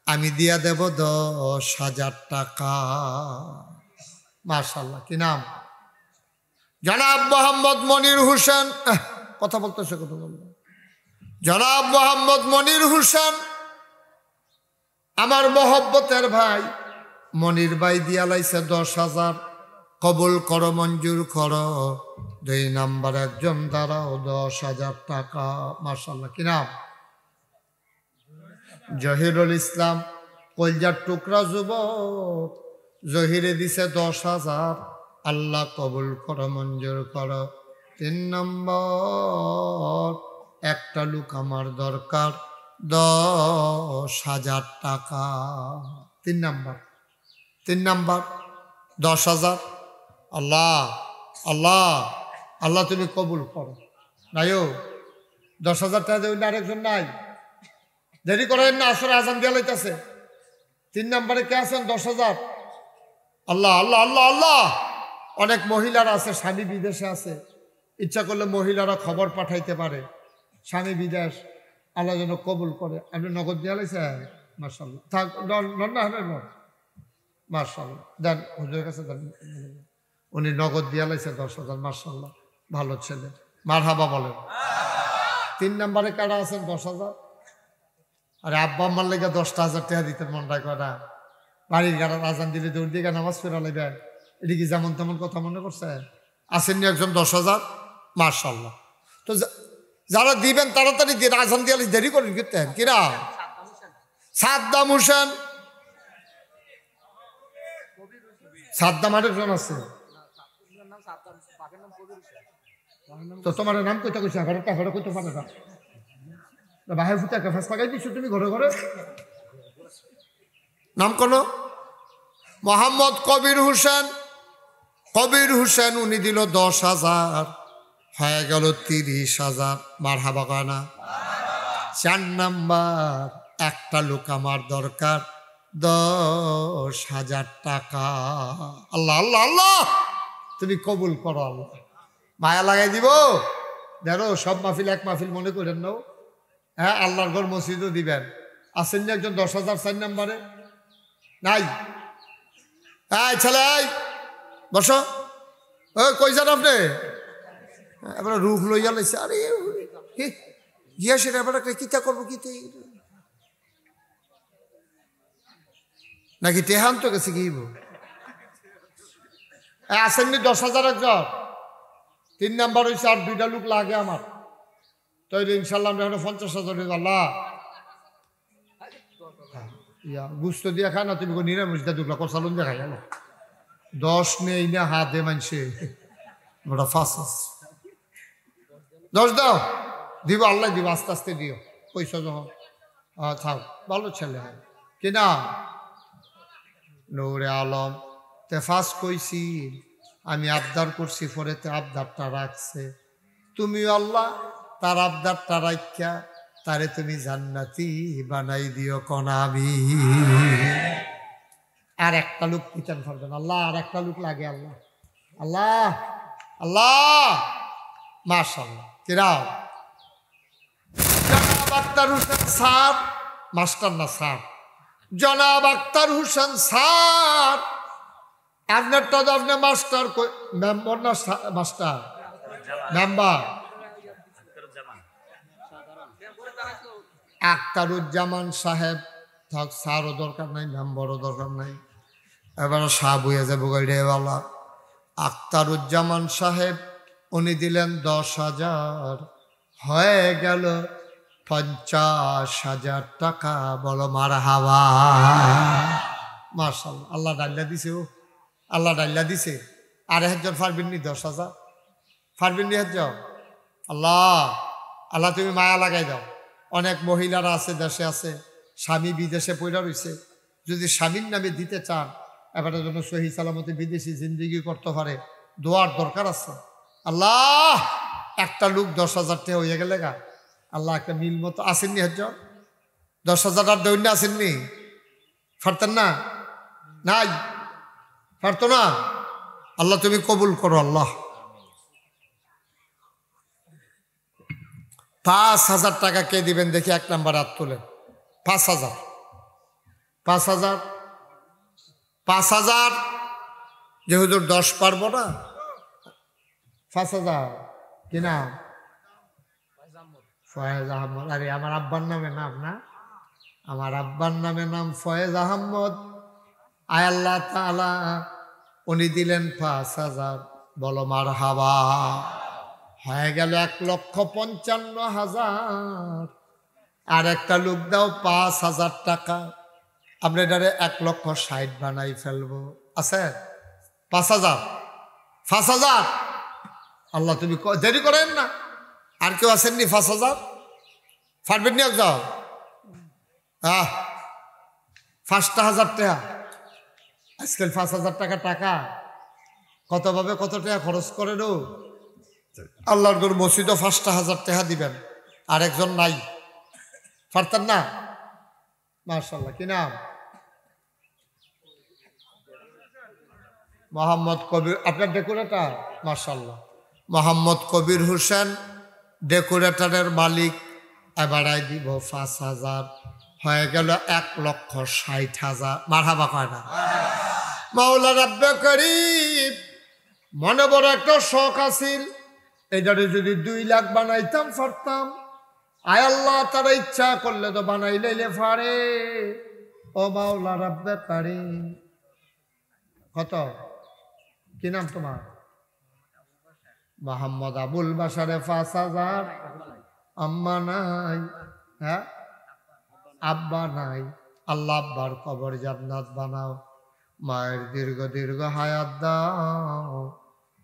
আমি দিয়া দেব 10,000 টাকা। মাশাআল্লাহ কি নাম? জনাব মোহাম্মদ মনির হোসেন। কথা বলতেছে কথা বলবো। জনাব মোহাম্মদ মনির হোসেন আমার মহব্বতের ভাই মনির ভাই দিয়া লাইছে 10,000। কবুল করো মঞ্জুর করো। 2 নাম্বার একজন দাঁড়াও 10,000 টাকা। মাশাআল্লাহ কি নাম? জহিরুল ইসলাম কলজার টুকরা যুবক জহিরে দিছে 10,000। আল্লাহ কবুল করো মঞ্জুর করো। 3 নম্বর একটা লোক আমার দরকার 10,000 টাকা। 3 নাম্বার 10,000। আল্লাহ আল্লাহ আল্লাহ তুমি কবুল করো। নাইও 10,000 টাকা দেবেন আরেকজন নাই দেরি করেন না আসরে আজান দিয়া লাইতেছে। 3 নম্বরে কে আছেন 10,000? আল্লাহ আল্লাহ আল্লাহ আল্লাহ। অনেক মহিলারা আছে স্বামী বিদেশে আছে ইচ্ছা করলে মহিলারা খবর পাঠাইতে পারে স্বামী বিদেশ আল্লাহ যেন কবুল করে। আপনি নগদ দিয়া লাইছেন মাশাআল্লাহ থাক না মাশাআল্লাহ দেন হুজুরের কাছে দেন। উনি নগদ দিয়া লাইছে 10,000 মাশাআল্লাহ ভালো ছেলে মারহাবা বলেন। 3 নম্বরে কারা আছেন 10,000? আরে আব্বা আম্মার লেগে 10,000 টাকা দিতে মনটা করা বাড়ির গাড়ার আজান দিলে দৌড় দিকে নামাজ ফেরা লাগবে এটা কি যেমন তেমন কথা মনে করছে? আসেননি একজন 10,000? মাশাআল্লাহ। তো যারা দিবেন তাড়াতাড়ি দিন আজান দিয়ে দেরি করেন কিতেন কিরা? সাদ্দাম হোসেন। সাদ্দাম আরেকজন আছে তো তোমার নাম কইতে কইছে ঘরে কইতে পারে না বাহির ফুটে একটা ফাঁস লাগাই দিচ্ছ তুমি ঘরে ঘরে নাম কোন? মোহাম্মদ কবির হোসেন। কবির হোসেন উনি দিল 10,000 হয়ে গেল 30,000। মারহাবা কানা। 4 নাম্বার একটা লোক আমার দরকার 10,000 টাকা। আল্লাহ আল্লাহ আল্লাহ তুমি কবুল করো আল্লাহ। মায়া লাগাই দিব দেখো সব মাহফিল এক মাহফিল মনে করেন নাও। হ্যাঁ আল্লাহর ঘর মসজিদও দিবেন। আসেন না একজন 10,000 4 নম্বরে? নাই। ছেলে বসো ওই কই যান আপনি? এবার রুখ লইয়া লাইছে। আরে গিয়া সেটা এবার কিতা করবো কিতে নাকি টেহান তো গেছে গিব। আসেননি 10,000 একজন? 3 নাম্বার হয়েছে আর 2টা লোক লাগে আমার তো ইনশাল্লাহ আমরা এখন 50,000 আল্লাহ গুস্ত দিয়ে খায় না তুমি নিরামিষ দা দুগলা কষালুন দেখাই গেল 10 নেই না হাতে মানছে ওটা ফাঁস 10 দাও দিব আল্লাহ দিব আস্তে আস্তে দিও পয়সা যখন থাক ভালো ছেলে হয় কিনা। নূরে আলম তেফাস কইছি আমি আবদার করছি পরেতে আবদারটা রাখছে তুমি আল্লাহ তার আবদারটা রাখা তারে তুমি জান্নাতি বানাই দিও কনাবি। আর একটা লোক পিতান করবেন আল্লাহ আর একটা লোক লাগে আল্লাহ আল্লাহ আল্লাহ মাশাআল্লাহ কিরাও। জনাব আক্তার হোসেন স্যার মাস্টার না স্যার জনাব আক্তার হোসেন স্যার আপনারটা তো আপনি মাস্টার মেম্বার না মাস্টার মেম্বার আখতারুজ্জামান সাহেব, থাক স্যারও দরকার নাই, মেম্বারও দরকার নাই, এবারে সাহেব হয়ে যাবো গাড়িওয়ালা। আখতারুজ্জামান সাহেব উনি দিলেন 10,000, হয়ে গেল 50,000 টাকা। বলো মারহাবা। মাশাআল্লাহ, আল্লাহ ডাল্লা দিছে, ও আল্লাহ ডাল্লা দিছে। আর একজন পারবেন নি 10,000? পারবেন নি একজন? আল্লাহ আল্লাহ তুমি মায়া লাগাই দাও। অনেক মহিলারা আছে, দেশে আছে, স্বামী বিদেশে পড়া রয়েছে, যদি স্বামীর নামে দিতে চান, এবারে যেন সহি সালামতে বিদেশি জিন্দিগি করতে পারে, দোয়ার দরকার আছে। আল্লাহ একটা লোক 10,000 টাকা হয়ে গেলে গা, আল্লাহ একটা মিল মতো আসেননি একজন? 10,000 আর দৈন্য আসেননি? পারতেন না? নাই, পারতো না? আল্লাহ তুমি কবুল করো। আল্লাহ 5,000 টাকা কে দিবেন দেখি? 1 নাম্বার হাত তোলেন। 5,000, 5,000, 5,000। যে হুজুর 10 পারবো না, 5,000 কি নাম? ফয়েজ আহমদ। আরে আমার আব্বার নামে নাম না, আমার আব্বার নামে নাম ফয়েজ আহমদ। আয় আল্লাহ তাআলা উনি দিলেন 5,000। বলো মারহাবা। হয়ে গেল 1,55,000। আর একটা লোক দাও 5,000 টাকা, আমরা এটারে 1,60,000 বানাই ফেলবো। আছে 5,000, 5,000। আল্লাহ তুমি দেরি করেন না। আর কেউ আসেননি 5,000? পারবেন নি একজন? 5,000 টাকা আজকাল। 5,000 টাকা টাকা কতভাবে কত টাকা খরচ করে নো। আল্লাহর গরু মসজিদও 5,000 টাকা দিবেন, আর একজন নাই, পারতেন না? মাশাআল্লাহ, কি নাম? মোহাম্মদ কবির। আপনার ডেকোরেটর? মাশাআল্লাহ, মোহাম্মদ কবির হোসেন ডেকোরেটরের মালিক। এবারাই দিব 5,000। হয়ে গেল 1,60,000। মারহাবা কয় না? মাওলা রাব্বে করিম, মনে বড় একটা শখ আছিল, এটারে যদি 2 লাখ বানাইতাম পারতাম। আয় আল্লাহ তারা ইচ্ছা করলে তো বানাই লাইলে পারে। ও মাওলা রাব্বে করিম, কত? কি নাম তোমার? মোহাম্মদ আবুল বাশারে 5,000। আম্মা নাই, হ্যাঁ আব্বা নাই। আল্লাহ আব্বার কবর জান্নাত বানাও, মায়ের দীর্ঘ দীর্ঘ হায়াত দাও।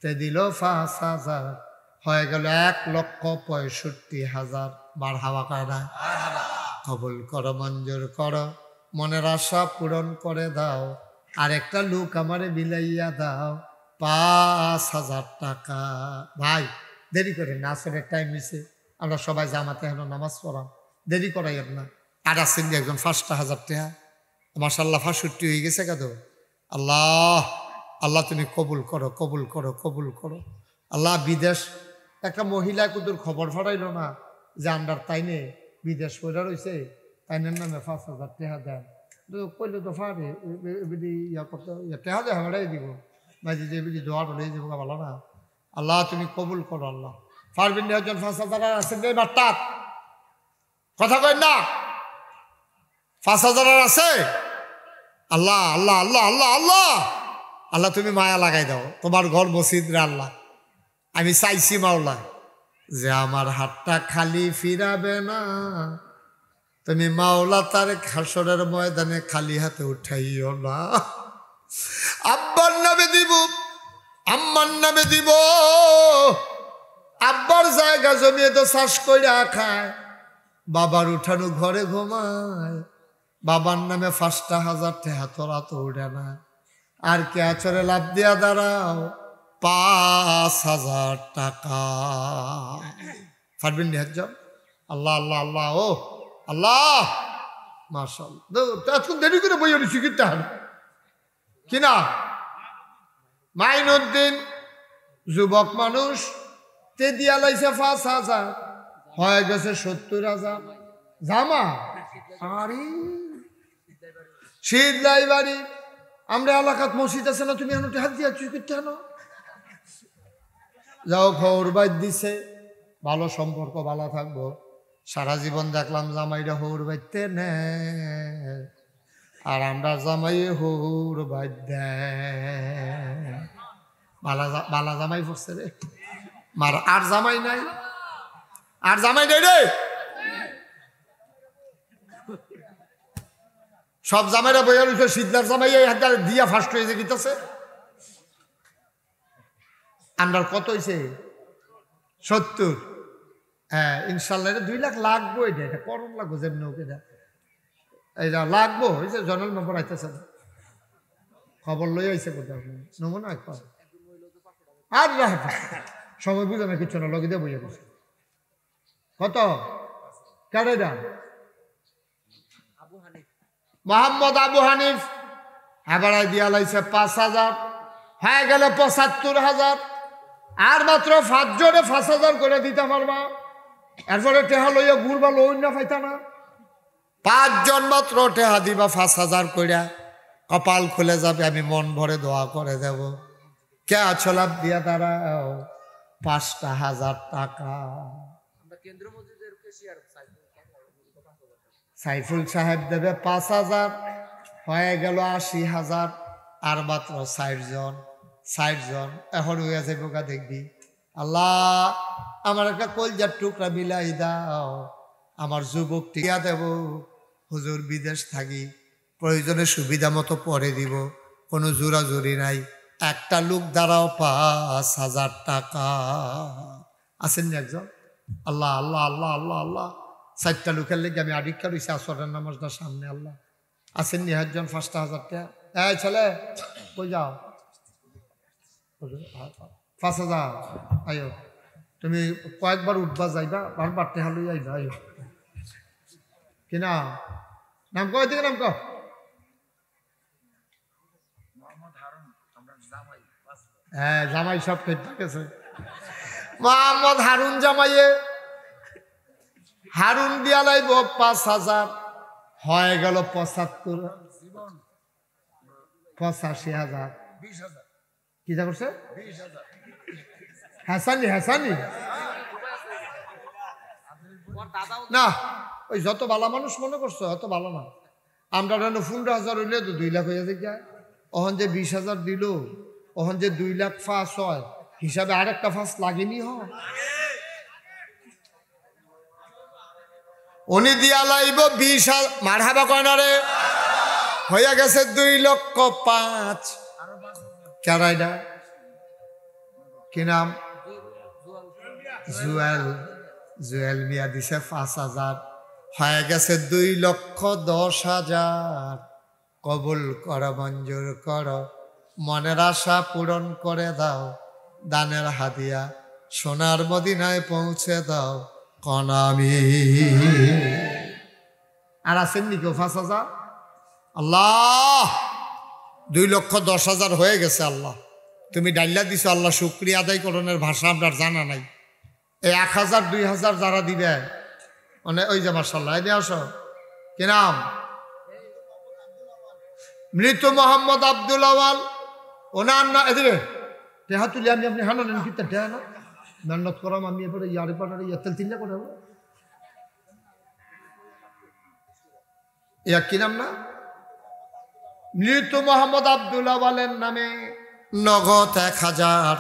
তে দিল 5,000। হয়ে গেল 1,65,000। মারহাবা কয় না? কবুল করো, মঞ্জুর করো, মনের আশা পূরণ করে দাও। আর একটা লোক আমারে বিলাইয়া দাও 5,000 টাকা। ভাই দেরি করেন না, আসরের টাইম হয়েছে, আমরা সবাই জামাতে এখন নামাজ পড়াম, দেরি করাইয়েন না। আর আসেন একজন 5,000 টাকা। মাশাআল্লাহ 65 হয়ে গেছে কত? আল্লাহ আল্লাহ তুমি কবুল করো, কবুল করো, কবুল করো। আল্লাহ বিদেশ একটা মহিলা কুদুর খবর ফাটাইল না যে আন্ডার তাইনে বিদেশ পড়া রয়েছে, তাইনের নামে 5,000 টাকা দেন। কইলে তো ফারে ইয়া করতে টেহা দেয় হারাই দিব মাঝে যে বিধি দোয়া বলে দিব ভালো না। আল্লাহ তুমি কবুল করো। আল্লাহ পারবেন না একজন 5,000 আছেন রে বাট্টাত? কথা কই না? 5,000 আছে? আল্লাহ আল্লাহ আল্লাহ আল্লাহ আল্লাহ আল্লাহ তুমি মায়া লাগাই দাও, তোমার ঘর মসজিদ রে আল্লাহ। আমি চাইছি মাওলা যে আমার হাতটা খালি ফিরাবে না, তুমি মাওলা তার হাসরের ময়দানে খালি হাতে উঠাইও না। আব্বার নামে দিব, আম্মার নামে দিব। আব্বার জায়গা জমিয়ে তো চাষ কইরা খায়, বাবার উঠানো ঘরে ঘুমায়। বাবার নামে 5,000 টাকা তোরা তো উঠে না। আর কে আচরে লাভ দিয়া দাঁড়াও 5,000 টাকা। পারবেন নি একজন? আল্লাহ আল্লাহ আল্লাহ, ও আল্লাহ মাশাআল্লাহ। এতক্ষণ দেরি করে বই আনি শিখিতে হবে কিনা? মাইনুদ্দিন যুবক মানুষ, তে দিয়া লাইছে 5,000, হয়ে গেছে 70,000। জামা আরে শীত লাইবাড়ি, আমরা এলাকাত মসজিদ আছে না, তুমি এখন হাত দিয়া শিখিতে আনো। যাও খবর বাইর দিছে, ভালো সম্পর্ক, ভালো থাকবো। সারা জীবন দেখলাম জামাইরা হৌর বাইতে নে, আর আমরা জামাই হৌর বাইত দেয়। বালা জামাই পড়ছে রে, মার আর জামাই নাই, আর জামাই নেই রে। সব জামাইরা বইয়া রয়েছে, সিদ্ধার জামাই দিয়া ফার্স্ট হয়েছে গীতাছে। আন্ডার কত হয়েছে? 70। হ্যাঁ ইনশাল্লাহ এটা 2 লাখ লাগবো। এটা করণ লাগবো, যেমনি হোক এটা লাগবো। হয়েছে জনাল নম্বর আইতেছে, খবর লই আইসে কোথাও নমো না একবার। আর সময় বুঝে না কিছু না, লগে দিয়ে বইয়া গেছে। কত কারে দাম? মোহাম্মদ আবু হানিফ এবার দিয়া লাইছে 5,000, হয়ে গেল 75,000। আর মাত্র 5 জনে 5,000 করে দিতে পারবা। এরপরে টেহা লইয়া ঘুরবা, লই না পাইতা না। 5 জন মাত্র টেহা দিবা 5,000 কইরা, কপাল খুলে যাবে। আমি মন ভরে দোয়া করে দেব। কে আছো লাভ দিয়া দাঁড়াও 5,000 টাকা। সাইফুল সাহেব দেবে 5,000, হয়ে গেল 80,000। আর মাত্র 60 জন এখন হয়ে যাবে। বোকা দেখবি। আল্লাহ আমার একটা কলজার টুকরা মিলাই দাও, আমার যুবক টিকা দেব। হুজুর বিদেশ থাকি, প্রয়োজনে সুবিধা মতো পরে দিব, কোনো জোরাজুরি নাই। একটা লোক দাঁড়াও 5,000 টাকা। আসেননি একজন? আল্লাহ আল্লাহ আল্লাহ আল্লাহ আল্লাহ। 4টা লোকের লেগে আমি আডিক্ষা রয়েছি আসরের নামাজটার সামনে। আল্লাহ আসেননি একজন 5,000 টাকা? এই ছেলে কই যাও? 5,000 আয়ো। তুমি কয়েকবার উঠবা যাইবা, বারবার টেহা লই আইবা। আয়ো কিনা নাম কয় দিকে নাম কয়? হ্যাঁ জামাই সব ঠিক আছে। মোহাম্মদ হারুন জামাইয়ে হারুন দিয়া লাইব 5,000, হয়ে গেল 85,000। কি যা করছে? হাসানি হাসানি না, ওই যত ভালো মানুষ মনে করছো অত ভালো না। আমরা 15,000 হইলে তো 2 লাখ হয়ে যায়। ওখান যে 20,000 দিল, ওখান যে 2 লাখ 5 হয়, হিসাবে আরেকটা 5 লাগেনি। উনি দিয়া লাইব 20,000। মারহাবা কয় না রে? হইয়া গেছে 2,05,000। কেরাইডা কি নাম? জুয়েল মিয়া দিছে 5,000, হয়ে গেছে 2,10,000। কবুল কর, মঞ্জুর কর, মনের আশা পূরণ করে দাও। দানের হাদিয়া সোনার মদিনায় পৌঁছে দাও, কনামি। আর আসেননি কেউ 5,000? আল্লাহ 2,10,000 হয়ে গেছে। আল্লাহ তুমি ডাইলা দিছো, আল্লাহ শুকরিয়া আদায় করণের ভাষা আপনার জানা নাই। এই 1,000 2,000 যারা দিবে মানে ওই যে মাশাআল্লাহ এনে আসো। কি নাম? মৃত মোহাম্মদ আব্দুল আওয়াল। ওনার না এদিকে টেহা তুলি আমি আপনি হানো নেন কিতা টেহা না মেহনত করাম আমি এবারে ইয়ারে পাড়ারে তেল তিনটা করে হবো। ইয়া কি নাম না? মৃত মোহাম্মদ আব্দুল আওয়ালের নামে নগদ 1,000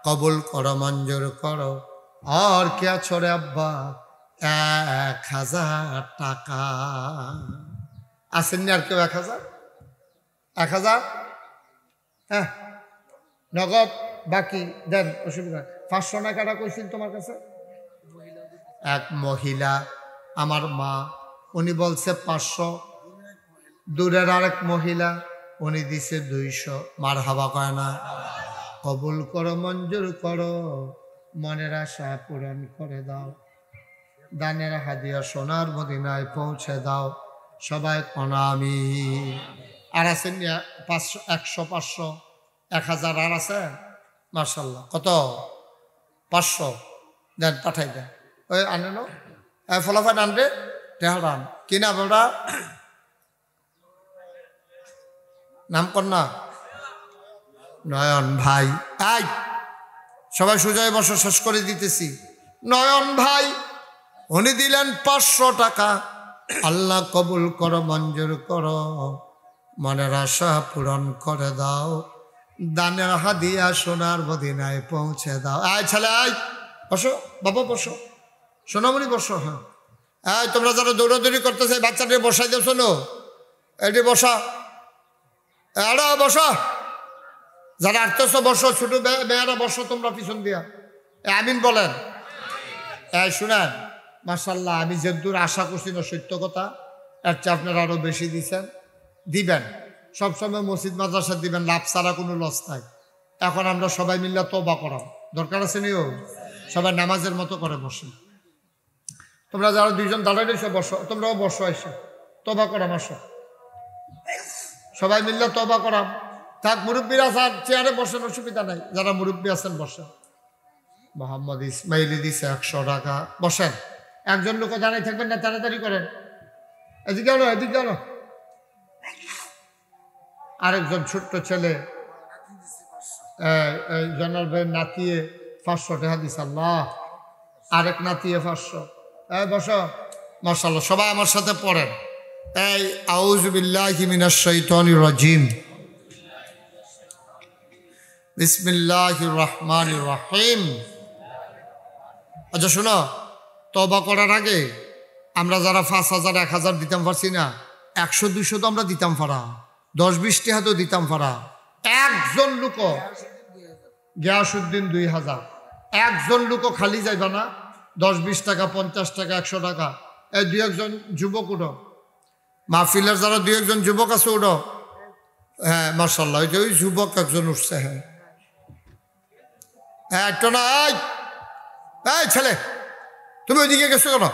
কবুল করো, মঞ্জুর করো। আর কে ছড়ে আব্বা 1,000 টাকা। আসেননি আর কেউ? 1,000 হ্যাঁ নগদ বাকি দেন, অসুবিধা। 500 টাকাটা কইছিল তোমার কাছে? এক মহিলা আমার মা, উনি বলছে 500। দূরের আরেক মহিলা উনি দিছে 200। মারহাবা কয় না? কবুল করো, মঞ্জুর করো, মনের আশা পূরণ করে দাও। দানের হাদিয়া সোনার মদিনায় পৌঁছে দাও। সবাই কনামি। আর আছেন 500 100 500 1,000 আর আছে? মাশাআল্লাহ। কত? 500 দেন, পাঠাই দেন। ওই আনেন ফলাফল আনবে টেহারান। কি না বলরা? নাম কর না? নয়ন ভাই। এই সবাই সোজায় বসে শেষ করে দিতেছি। নয়ন ভাই উনি দিলেন 500 টাকা। আল্লাহ কবুল করো, মঞ্জুর করো, মনের আশা পূরণ করে দাও, দানের হাদিয়া সোনার মদিনায় পৌঁছে দাও। আয় ছেলে আয়, বসো বাবা, বসো সোনামণি, বসো। হ্যাঁ এই তোমরা যারা দৌড়াদৌড়ি করতেছে বাচ্চাদের বসাই দেব, শোনো এটি বসা, এরা বসা, যারা আটতেছো বসো, ছোট মেয়েরা বসো তোমরা পিছন দিয়া। আমিন বলেন। এই শুনেন, মাশাআল্লাহ, আমি যে দূর আশা করছি না সত্য কথা, এর চেয়ে আপনারা আরো বেশি দিবেন। সবসময় মসজিদ মাদ্রাসা দিবেন, লাভ ছাড়া কোনো লস নাই। এখন আমরা সবাই মিল্লা তওবা করা দরকার আছে নিও, সবাই নামাজের মতো করে বসে। তোমরা যারা 2 জন দাঁড়াই রয়েছো বসো, তোমরাও বসো, এসে তওবা করাম, আসো সবাই মিল্লা তওবা করাম। থাক মুরব্বীরা স্যার চেয়ারে বসেন, অসুবিধা নাই, যারা মুরব্বী আছেন বসেন। মোহাম্মদ ইসমাইলি দিছে 100 টাকা, বসেন। একজন লোক দাঁড়াই থাকবেন না, তাড়াতাড়ি করেন। এদিকে আনো, এদিকে আনো। আরেকজন ছোট্ট ছেলে জনাল ভাইয়ের নাতিয়ে 500 টাকা দিছে। আল্লাহ, আরেক নাতিয়ে 500। বসো, মাশাআল্লাহ। সবাই আমার সাথে পড়েন, এই আউযু বিল্লাহি মিনাশ শাইতানির রাজিম, বিসমিল্লাহির রহমানির রহিম। আচ্ছা শোনো, তওবা করার আগে আমরা যারা 5,000 1,000 দিতাম পারছি না, 100-200 তো আমরা দিতাম পারা, 10-20 টাকা তো দিতাম পারা। একজন লোক গিয়াসউদ্দিন 2000, একজন লোক খালি যাইবা না, 10-20 টাকা, 50 টাকা, 100 টাকা। এই 2-1 যুবক উঠো, মাহফিলের যারা 2-1 যুবক আছে উঠো। হ্যাঁ মাশাআল্লাহ, ওই যুবক একজন উঠছে। হ্যাঁ হ্যাঁ, একটু না, এই ছেলে তুমি ওইদিকে গেছো কেন?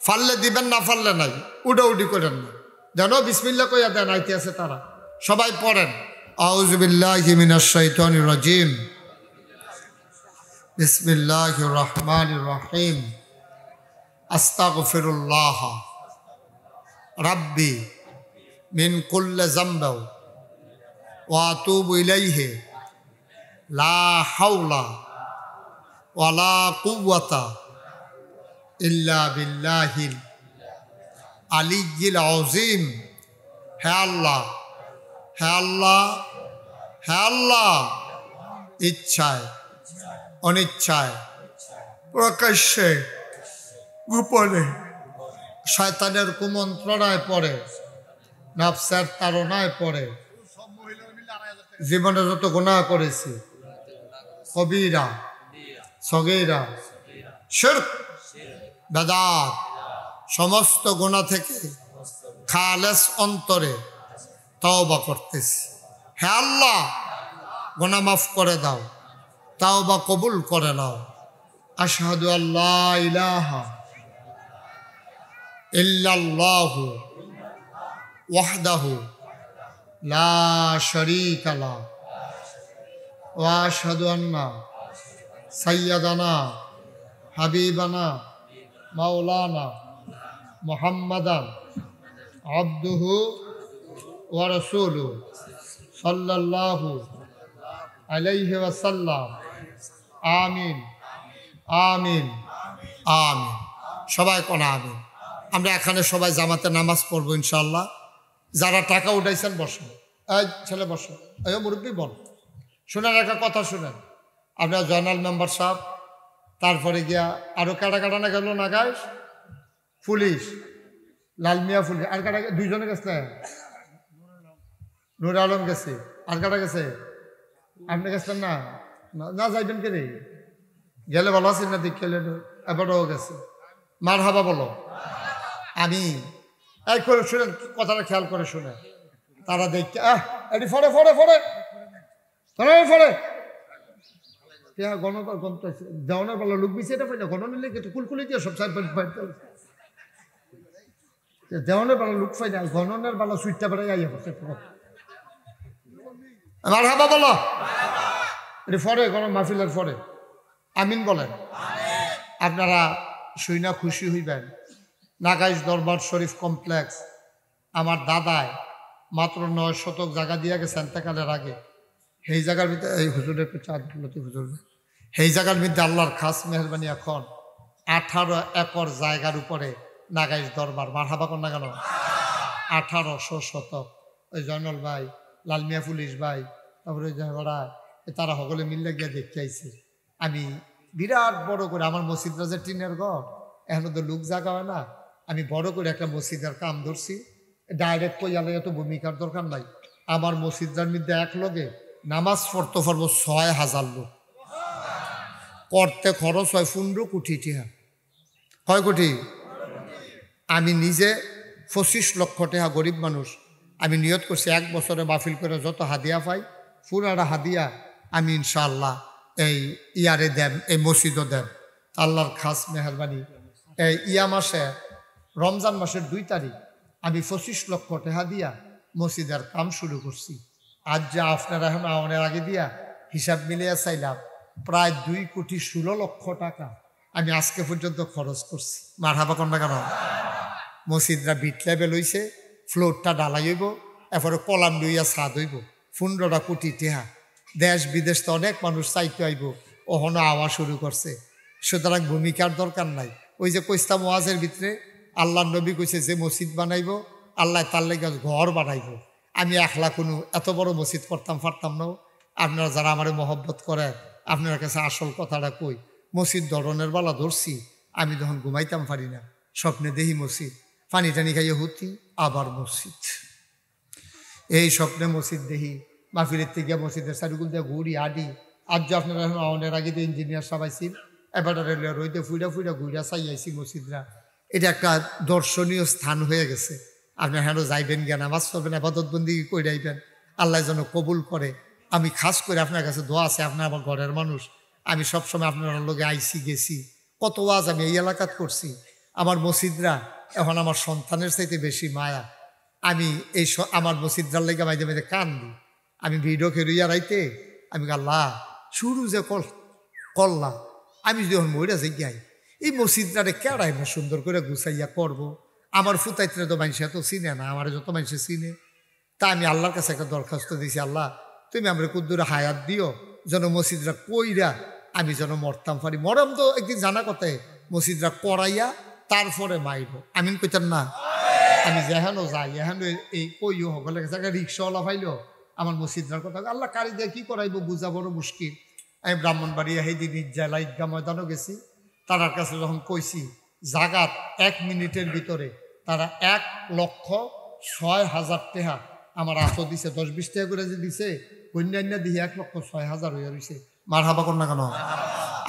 ফাললে দিবেন, না ফাললে নাই, উডাউডি করেন না, জানো বিসমিল্লাহ কইয়া দেন, আইতে আছে তারা। সবাই পড়েন, আউযু বিল্লাহি মিনাশ শাইতানির রাজিম, বিসমিল্লাহির রহমানির রহিম, আস্তাগফিরুল্লাহ রাব্বি মিন কুল্লি যামবি ওয়া আতুবু ইলাইহি, লা হাওলা ওয়ালা কুওয়াতা ইল্লা বিল্লাহিল আলিয়্যিল আযীম। হে আল্লাহ, হে আল্লাহ, হে আল্লাহ, ইচ্ছায় অনিচ্ছায়, প্রকাশ্যে গোপনে, শয়তানের কুমন্ত্রণায় পড়ে, নফসের তাড়নায় পড়ে জীবনে যত গুনাহ করেছি, কবিরা সগীরা শিরক বেদাত, সমস্ত গুনাহ থেকে খালেস অন্তরে তওবা করতেছি। হে আল্লাহ, গুনাহ মাফ করে দাও, তওবা কবুল করে নাও। আশহাদু আল্লা ইলাহা ইল্লাল্লাহু ওয়াহদাহু লা শারীকা লাহু ওয়া আশহাদু আন্না সাইয়্যিদানা হাবিবানা মাওলানা মুহাম্মাদান আবদুহু ওয়া রাসূলুহু সাল্লাল্লাহু আলাইহি ওয়াসাল্লাম। আমিন আমিন আমিন। সবাই কোন আমিন। আমরা এখানে সবাই জামাতে নামাজ পড়বো ইনশাআল্লাহ। যারা টাকা উঠাইছেন বসো, এই ছেলে বসো, এই মুরব্বী বল। শুনেন একটা কথা শুনেন, আপনার জয়নাল মেম্বার সাহেব, তারপরে গিয়া আরো কাটা কাটানো গেল না গাইস, পুলিশ লালমিয়া পুলিশ, আর কাটা 2 জনে গেছে, নুর আলম গেছে, আর কাটা গেছে, আপনি গেছেন না? না যাইবেন কে রে? গেলে ভালো আছেন না? দেখলে এবারও গেছে। মার হাবা বলো। আমি এই করে শুনেন, কথাটা খেয়াল করে শুনে, তারা দেখতে এটি ফরে ফরে ফরে ফরে ফরে গণ দেওয়ানের বেলা লোক বিছে, এটা পাই না গণ নিলে কুলকুলি দিয়ে সব সাইড দেওয়ানের বেলা লোক পাই না, গণনের বেলা সুইটটা বেড়ে যাই আমার হাবা বলো। এটি ফরে গণ মাহফিলের ফরে। আমিন বলেন। আপনারা শুই না খুশি হইবেন, নাগাইশ দরবার শরীফ কমপ্লেক্স আমার দাদায় মাত্র 9 শতক জায়গা দিয়ে গেছে এন্তকালের আগে। এই জায়গার ভিতরে এই হুজুরের একটু চাঁদ হুজুর, সেই জায়গার মধ্যে আল্লাহর খাস মেহরবানি এখন 18 একর জায়গার উপরে নাগাইশ দরবার মারহাবা কর না কেন 1800 শতক। ওই জয়নাল ভাই, লালমিয়া পুলিশ ভাই, তারপরে ওই জায়গাটা তারা সকলে মিললে গিয়ে দেখতে আইছে। আমি বিরাট বড় করে আমার মসজিদরা যে টিনের ঘর এখন তো লোক জায়গা হয় না, আমি বড় করে একটা মসজিদের কাম ধরছি। ডাইরেক্ট কইয়ালে এত ভূমিকার দরকার নাই। আমার মসজিদটার মধ্যে এক লগে নামাজ পড়তে পারবো 6000 লোক, করতে খরচ হয় 15 কোটি টাকা। কয় কোটি? আমি নিজে 25 লক্ষ টাকা, গরিব মানুষ। আমি নিয়ত করছি 1 বছরে মাহফিল করে যত হাদিয়া পাই পুরাটা হাদিয়া আমি ইনশাআল্লাহ এই ইয়ারে দেন, এই মসজিদও দেন। আল্লাহর খাস মেহরবানি এই ইয়া মাসে রমজান মাসের 2 তারিখ আমি 25 লক্ষ টাকা দিয়া মসজিদের কাম শুরু করছি। আজ যা আপনারা এখন আমাদের আগে দিয়া হিসাব মিলিয়ে চাইলাম প্রায় 2,16,00,000 টাকা আমি আজকে পর্যন্ত খরচ করছি। মারহাবা কন্যা কেন? মসজিদরা বিট লেভেল হইছে, ফ্লোরটা ডালাই হইব, এরপরে কলাম লইয়া ছাদ হইব, 15টা কোটি টাকা। দেশ বিদেশ তো অনেক মানুষ চাইতে আইব, ওখানে আওয়া শুরু করছে। সুতরাং ভূমিকার দরকার নাই। ওই যে কইস্তাম ওয়াজের ভিতরে আল্লাহ নবী কইছে যে মসজিদ বানাইব আল্লাহ তার লেগে ঘর বানাইব। আমি একলা কোনো এত বড় মসজিদ করতাম পারতাম না। আপনারা যারা আমার মহব্বত করেন আপনার কাছে আসল কথাটা কই, মসজিদ ধরনের বেলা ধরছি আমি যখন ঘুমাইতাম পারি না, স্বপ্নে দেখি মসজিদ, পানি টানি খাইয়ে হতি আবার মসজিদ, এই স্বপ্নে মসজিদ দেখি। মাহফিলের থেকে মসজিদের সাইডগুল দিয়ে ঘুরি আডি। আজ যে আপনারা এখন আমাদের আগে তো ইঞ্জিনিয়ার সবাইছিল, এবার রেলের রইতে ফুইরা ফুইরা ঘুরা চাইয়াইছি মসজিদরা। এটা একটা দর্শনীয় স্থান হয়ে গেছে। আপনার হেন যাইবেন জ্ঞান নামাজ পড়বেন, আবাদতবন্দি করে যাইবেন, আল্লাহ যেন কবুল করে। আমি খাস করে আপনার কাছে দোয়া আছে, আপনার আমার ঘরের মানুষ। আমি সবসময় আপনার লোকে আইসি গেছি, কত ওয়াজ আমি এই এলাকাত করছি। আমার মসজিদরা এখন আমার সন্তানের চাইতে বেশি মায়া। আমি এই আমার মসজিদরার লেগে মাঝে মাঝে কান্দি। আমি ভিডিও খেলুইয়া রাইতে আমি আল্লাহ শুরু যে করলাম, আমি যখন মহিলা যাই এই মসজিদটারে কেড়াই না সুন্দর করে গুছাইয়া করবো। আমার ফুতাইতে তো মানুষ এত চিনে না, আমার যত মানুষ চিনে। তা আমি আল্লাহর কাছে একটা দরখাস্ত দিয়েছি, আল্লাহ তুমি আমরা কুদ্দুরে হায়াত দিও যেন মসজিদরা কইরা আমি যেন মরতাম পারি। মরম তো একদিন জানা কথায় মসজিদরা করাইয়া তারপরে মাইব। আমি কইতাম না, আমি যেহেনও যাই এহেন এই কইও সকলে কাছে রিক্সাওয়ালা পাইলো আমার মসজিদরার কথা আল্লাহ কারি দিয়ে কি করাইব বুঝা বড় মুশকিল। আমি ব্রাহ্মণবাড়িয়া সেইদিন ইজ্জালা ঈদগাহ ময়দানও গেছি, তার কাছে যখন কইছি জাগাত 1 মিনিটের ভিতরে তারা 1,06,000 টাকা আমার আছো দিছে, 10-20 টাকা করে যে দিছে কন্যান্য দিয়ে 1,06,000 হয়ে রয়েছে। মারহাবা কর না কেন?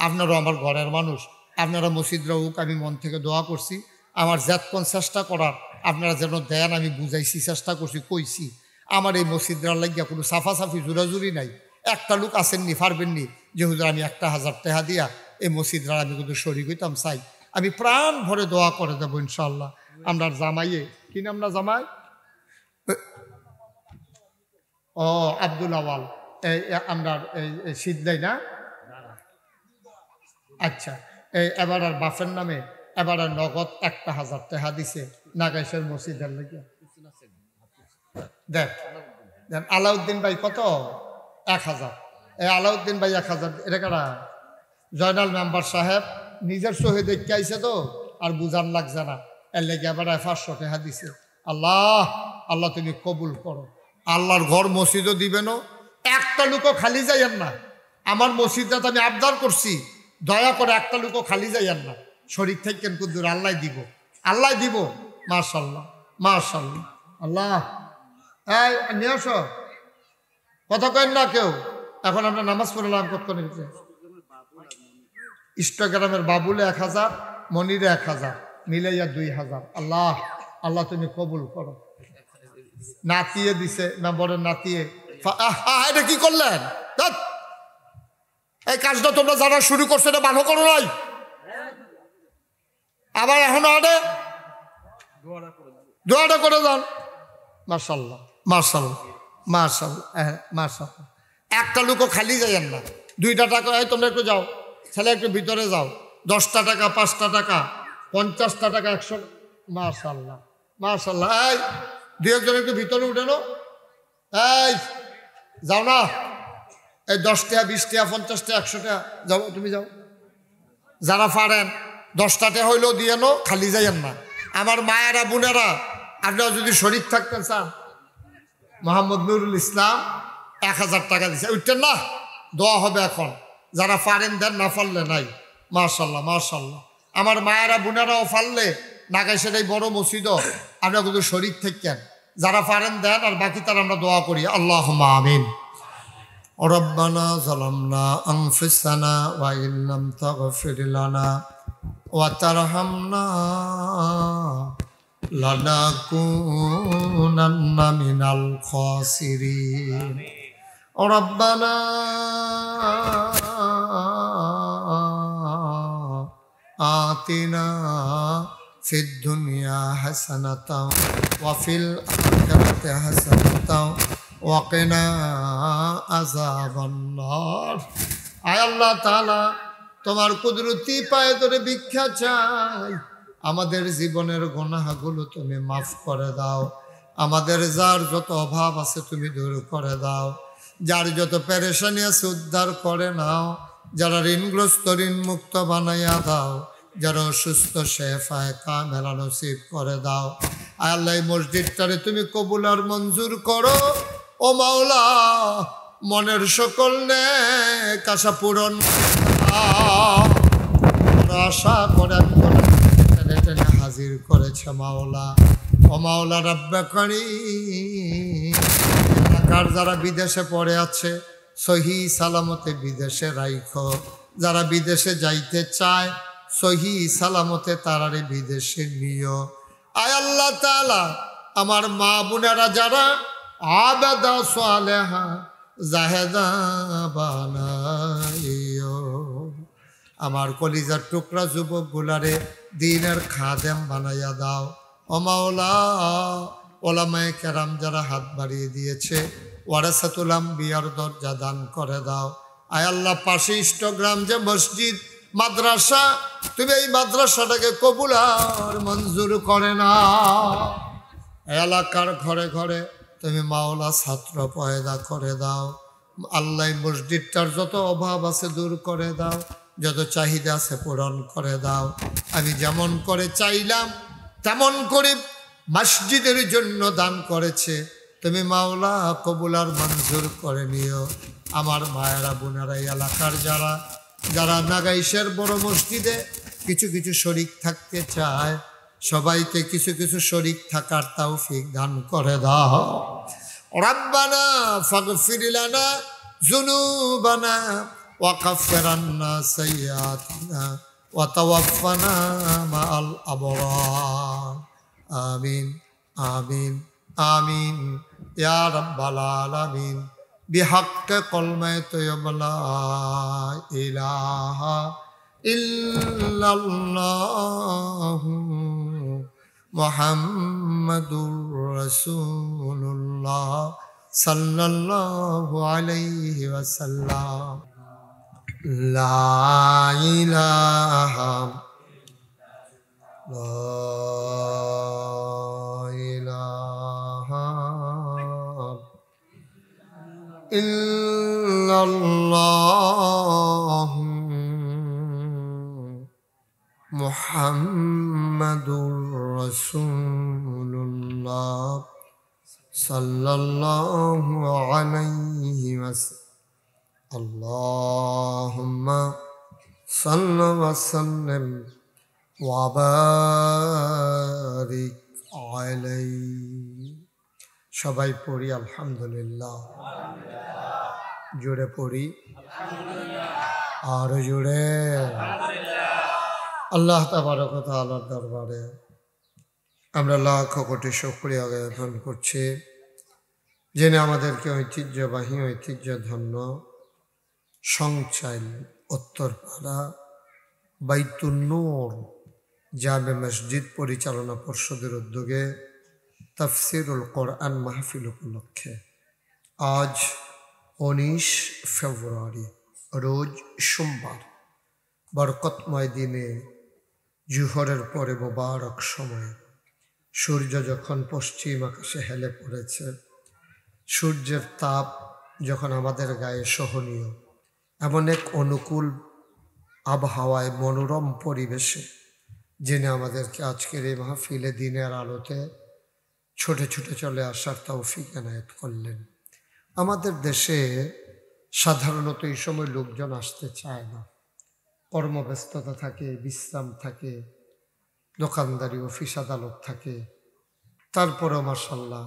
আপনারাও আমার ঘরের মানুষ, আপনারা মসজিদরা হোক, আমি মন থেকে দোয়া করছি। আমার যতক্ষণ চেষ্টা করার আপনারা যেন দেন আমি বুঝাইছি, চেষ্টা করছি, কইছি। আমার এই মসজিদরা লাগিয়া কোনো সাফাসাফি জোরাজুরি নাই। একটা লোক আসেননি পারবেননি যে হুজুর আমি 1,000 টাকা দিয়া এই মসজিদরা আমি কিন্তু শরীক হইতাম চাই। আমি প্রাণ ভরে দোয়া করে দেবো ইনশাল্লাহ। আমরা জামাইয়ে কি নাম না জামাই ও আব্দুল আওয়াল আমরা এই সিদ্ধলাই না, আচ্ছা এই এবার আর বাফের নামে এবার আর নগদ 1,000 টাকা দিছে নাগাইশের মসজিদের লাগিয়া। দেখ দেন আলাউদ্দিন ভাই কত? 1,000। এই আলাউদ্দিন ভাই 1,000। এটা কারা? জয়নাল মেম্বার সাহেব নিজের সহে দেখতে আইছে তো আর বুঝান লাগছে না, এর লেগে আবার 500 টাকা দিছে। আল্লাহ আল্লাহ তুমি কবুল করো। আল্লাহর ঘর মসজিদও দিবেন, একটা লোকও খালি যাইয়েন না। আমার মসজিদটা আমি আবদার করছি, দয়া করে একটা লোকও খালি যাইয়েন না। শরীর থাকেন কুদ্দুর আল্লাহ দিব, আল্লাহ দিব। মাশাল্লাহ মাশাল্লাহ। আল্লাহ এই নিয়ে আসো, কথা কেন না কেউ। এখন আমরা নামাজ পড়লাম কতক্ষণ ভিতরে। ইনস্টাগ্রামের বাবুলে 1,000, মনিরে 1,000, মিলাইয়া 2,000। আল্লাহ আল্লাহ তুমি কবুল করো। নাতিয়ে দিছে মেম্বরের নাতিয়ে। এটা কি করলেন? এই কাজটা তোমরা যারা শুরু করছো এটা ভালো করো নাই, আবার এখন দোয়াটা করে যান। মাশাল্লাহ মাশাল্লাহ মাশাল্লাহ মাশাল্লাহ। একটা লোকও খালি যাইয়েন না। 2টা টাকা তোমরা একটু যাও, ছেলে একটু ভিতরে যাও। 10টা টাকা, 5টা টাকা, 50টা টাকা, 100। মাশাল্লাহ মাশাল্লাহ। এই 2-1 জন একটু ভিতরে উঠে নো। এই যাও না, এই 10 টাকা 20 টাকা 50 টাকা 100 টাকা যাও, তুমি যাও, যারা পারেন 10 টাকা হইলেও দিয়ে নো, খালি যাইয়েন না। আমার মায়েরা বোনেরা, আপনারা যদি শরীর থাকতেন চান, মোহাম্মদ নুরুল ইসলাম 1000 টাকা দিচ্ছে, উঠতেন না, দোয়া হবে এখন। যারা পারেন দেন, না পারলে নাই। মাশাল্লাহ মাশাল্লাহ। আমার মায়েরা বোনেরাও পারলে নাগাইশের এই বড় মসজিদও আপনারা কিন্তু শরীর থাকেন, যারা পারেন দেন, আর বাকি তার আমরা দোয়া করি। আল্লাহুম্মা আমিন। রব্বানা যালামনা আনফুসানা ওয়া ইল্লাম তাগফির লানা ওয়া তারহামনা লানাকুনান্না মিনাল খাসিরিন। রব্বানা আতিনা ফিদ দুনিয়া হাসানাতাও ওয়া ফিল আখিরাতি হাসানাতাও ওয়া কিনা আযাবান্নার। আয় আল্লাহ তাআলা, তোমার কুদরতি পায়ে ধরে ভিক্ষা চাই, আমাদের জীবনের গুনাহগুলো তুমি মাফ করে দাও। আমাদের যার যত অভাব আছে তুমি দূর করে দাও, যার যত পেরেশানি আছে উদ্ধার করে নাও, যারা ঋণগ্রস্ত ঋণ মুক্ত বানাইয়া দাও, যারা অসুস্থ শেফায়ে কামেলা নসিব করে দাও। আয় আল্লাহ, এই মসজিদটারে তুমি কবুল আর মঞ্জুর করো। ও মাওলা, মনের সকল নেক আশা পূরণ আশা করে টেনে টেনে হাজির করেছে মাওলা। ও মাওলা রাব্বে কারীম, এলাকার যারা বিদেশে পড়ে আছে সহি সালামতে বিদেশে রাইখো, যারা বিদেশে যাইতে চায় সহি সালামতে তারারে বিদেশে নিও। আয় আল্লাহ তাআলা, আমার মা বোনেরা যারা আবেদা সালেহা জাহেদা বানাইও, আমার কলিজার টুকরা যুবক গুলারে দিনের খাদেম বানাইয়া দাও। ও মাওলা, ওলামায়ে কেরাম যারা হাত বাড়িয়ে দিয়েছে ওয়ারাসাতুল আম্বিয়ার দরজা দান করে দাও। আয় আল্লাহ, পাশে ইষ্টগ্রাম যে মসজিদ মাদ্রাসা, তুমি এই মাদ্রাসাটাকে কবুল আর মঞ্জুর করে না। এলাকার ঘরে ঘরে তুমি মাওলা ছাত্র পয়দা করে দাও। আল্লাহ, মসজিদটার যত অভাব আছে দূর করে দাও, যত চাহিদা আছে পূরণ করে দাও। আমি যেমন করে চাইলাম তেমন করে মসজিদের জন্য দান করেছে তুমি মাওলা কবুল আর মঞ্জুর করে নিও। আমার মায়েরা বোনেরা, এলাকার যারা যারা নাগাইশের বড় মসজিদে কিছু কিছু শরিক থাকতে চায়, সবাইকে কিছু কিছু শরিক থাকার তৌফিক দান করে দাও। রব্বানা ফাগফির লানা যুনুবানা ওয়া কাফির আন্না সাইয়্যাতিনা ওয়া তাওয়াফানা মাআল আবরার। আমিন আমিন আমিন ইয়া রাব্বাল আলামিন। বিহাক্কে কলমায়ে তয়্যিবা লা ইলাহা ইল্লাল্লাহু মুহাম্মাদুর রাসূলুল্লাহ সাল্লাল্লাহু আলাইহি ওয়াসাল্লাম। লা ইলাহা ইল্লাল্লাহু মুহাম্মাদুর রাসূলুল্লাহ সাল্লাল্লাহু আলাইহি ওয়াসাল্লাম। আল্লাহুম্মা সাল্লি ওয়া সাল্লিম ওয়া বারিক আলাইহি। সবাই পড়ি আলহামদুলিল্লাহ। জোরে পড়ি আরো জোরে। আল্লাহ তাবারক ওয়া তাআলার দরবারে আমরা লাখ কোটি শুকরিয়া জ্ঞাপন করছি, যিনি আমাদেরকে ঐতিহ্যধন্য সংচাইল উত্তরপাড়া বাইতুন নূর জামে মসজিদ পরিচালনা পর্ষদের উদ্যোগে তাফসিরুল কোরআন মাহফিল উপলক্ষে আজ 19 ফেব্রুয়ারি রোজ সোমবার বরকতময় দিনে জুহরের পরে মোবারক সময়ে সূর্য যখন পশ্চিম আকাশে হেলে পড়েছে, সূর্যের তাপ যখন আমাদের গায়ে সহনীয় এমন এক অনুকূল আবহাওয়ায় মনোরম পরিবেশে যিনি আমাদেরকে আজকের এই মাহফিলে দিনের আলোতে ছোটে ছোটে চলে আসার তৌফিক এনায়েত করলেন। আমাদের দেশে সাধারণত এই সময় লোকজন আসতে চায় না, কর্মব্যস্ততা থাকে, বিশ্রাম থাকে, দোকানদারি, অফিস আদালত থাকে। তারপরেও মাশাআল্লাহ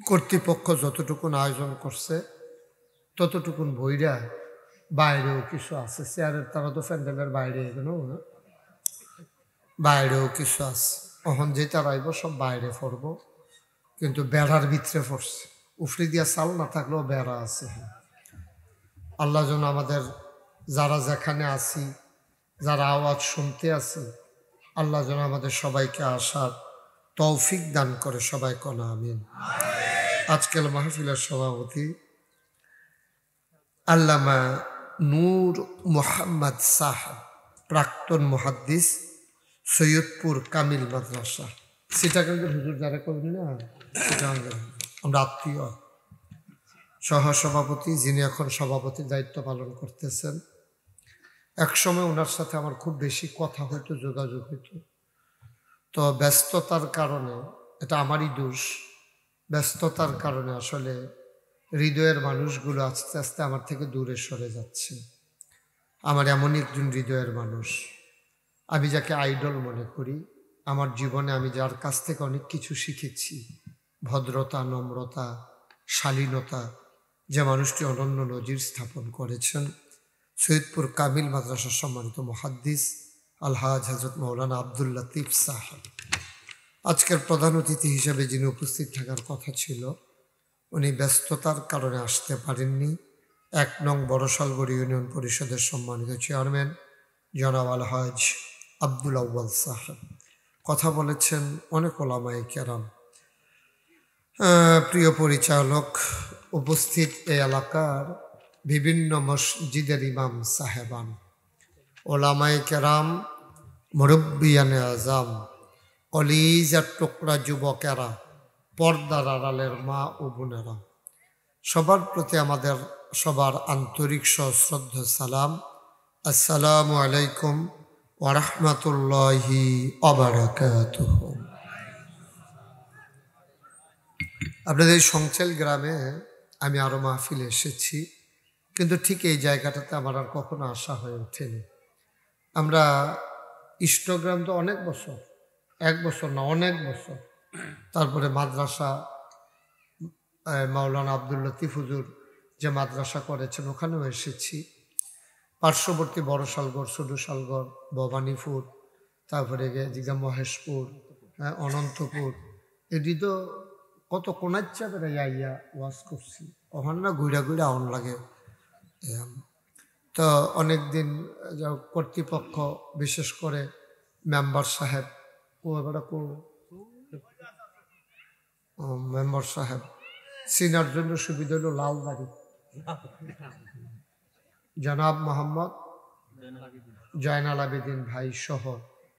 কর্তৃপক্ষ যতটুকুন আয়োজন করছে ততটুকুন বইরা বাইরেও কিছু আছে, চেয়ারের তারা তো প্যান্ডেলের বাইরে এগুলো বাইরেও কিছু আছে। তখন যে তারা আইব সব বাইরে পড়ব, কিন্তু বেড়ার ভিতরে পড়ছে, উফরি দিয়া চাল না থাকলেও বেড়া আছে। আল্লাহ যেন আমাদের যারা যেখানে আছি, যারা আওয়াজ শুনতে আছি, আল্লাহ যেন আমাদের সবাইকে আসার তৌফিক দান করে, সবাই কনা আমিন। আজকাল মাহফিলের সভাপতি আল্লামা নূর মোহাম্মদ সাহেব, প্রাক্তন মুহাদ্দিস, সৈয়দপুর কামিল মাদ্রাসা, সিটাগাঙ্গের হুজুর যারা করবেন না, সিটাগাঙ্গের আমরা আত্মীয়, সহসভাপতি, যিনি এখন সভাপতির দায়িত্ব পালন করতেছেন। একসময় ওনার সাথে আমার খুব বেশি কথা হইতো, যোগাযোগ হইতো। তো ব্যস্ততার কারণে, এটা আমারই দোষ, ব্যস্ততার কারণে আসলে হৃদয়ের মানুষগুলো আস্তে আস্তে আমার থেকে দূরে সরে যাচ্ছে। আমার এমনই একজন হৃদয়ের মানুষ, আমি যাকে আইডল মনে করি। আমার জীবনে আমি যার কাছ থেকে অনেক কিছু শিখেছি, ভদ্রতা, নম্রতা, শালীনতা, যে মানুষটি অনন্য নজির স্থাপন করেছেন, সৈয়দপুর কামিল মাদ্রাসার সম্মানিত মুহাদ্দিস আলহাজ হযরত মাওলানা আব্দুল লতিফ সাহেব। আজকের প্রধান অতিথি হিসেবে যিনি উপস্থিত থাকার কথা ছিল, উনি ব্যস্ততার কারণে আসতে পারেননি। ১ নং বড়শালগড় ইউনিয়ন পরিষদের সম্মানিত চেয়ারম্যান জনাব আলহাজ আব্দুল আউয়াল সাহেব কথা বলেছেন। অনেক ওলামায়ে কেরাম, প্রিয় পরিচালক, উপস্থিত এই এলাকার বিভিন্ন মসজিদের ইমাম সাহেবান, ওলামায়ে কেরাম, মুরব্বিয়ানে আজম, কলিজার টুকরা যুবকেরা, পর্দার আড়ালের মা ও বোনেরা, সবার প্রতি আমাদের সবার আন্তরিক সশ্রদ্ধ সালাম। আসসালামু আলাইকুম ওয়া রাহমাতুল্লাহি ওয়া বারাকাতুহু। আপনাদের সংচেল গ্রামে আমি আরও মাহফিলে এসেছি, কিন্তু ঠিক এই জায়গাটাতে আমার আর কখনো আসা হয়ে ওঠেনি। আমরা ইষ্টগ্রাম তো অনেক বছর, 1 বছর না, অনেক বছর, তারপরে মাদ্রাসা মাওলানা আব্দুল লতিফ হুজুর যে মাদ্রাসা করেছেন ওখানেও এসেছি। পার্শ্ববর্তী বড়শালগড়, ছোটশালগড়, ভবানীপুর, তারপরে দিঘা মহেশপুর, অনন্তপুর, এটি তো কত কোনাচ্চা করে ইয়া ওয়াজ করছি, ওখানে না ঘুরা ঘুরা আউন লাগে। তো অনেকদিন কর্তৃপক্ষ, বিশেষ করে মেম্বার সাহেব, মেম্বার সাহেব সিনার জন্য সুবিধা হলো লালবাড়ি, জনাব মোহাম্মদ জয়নাল আবেদিন ভাই সহ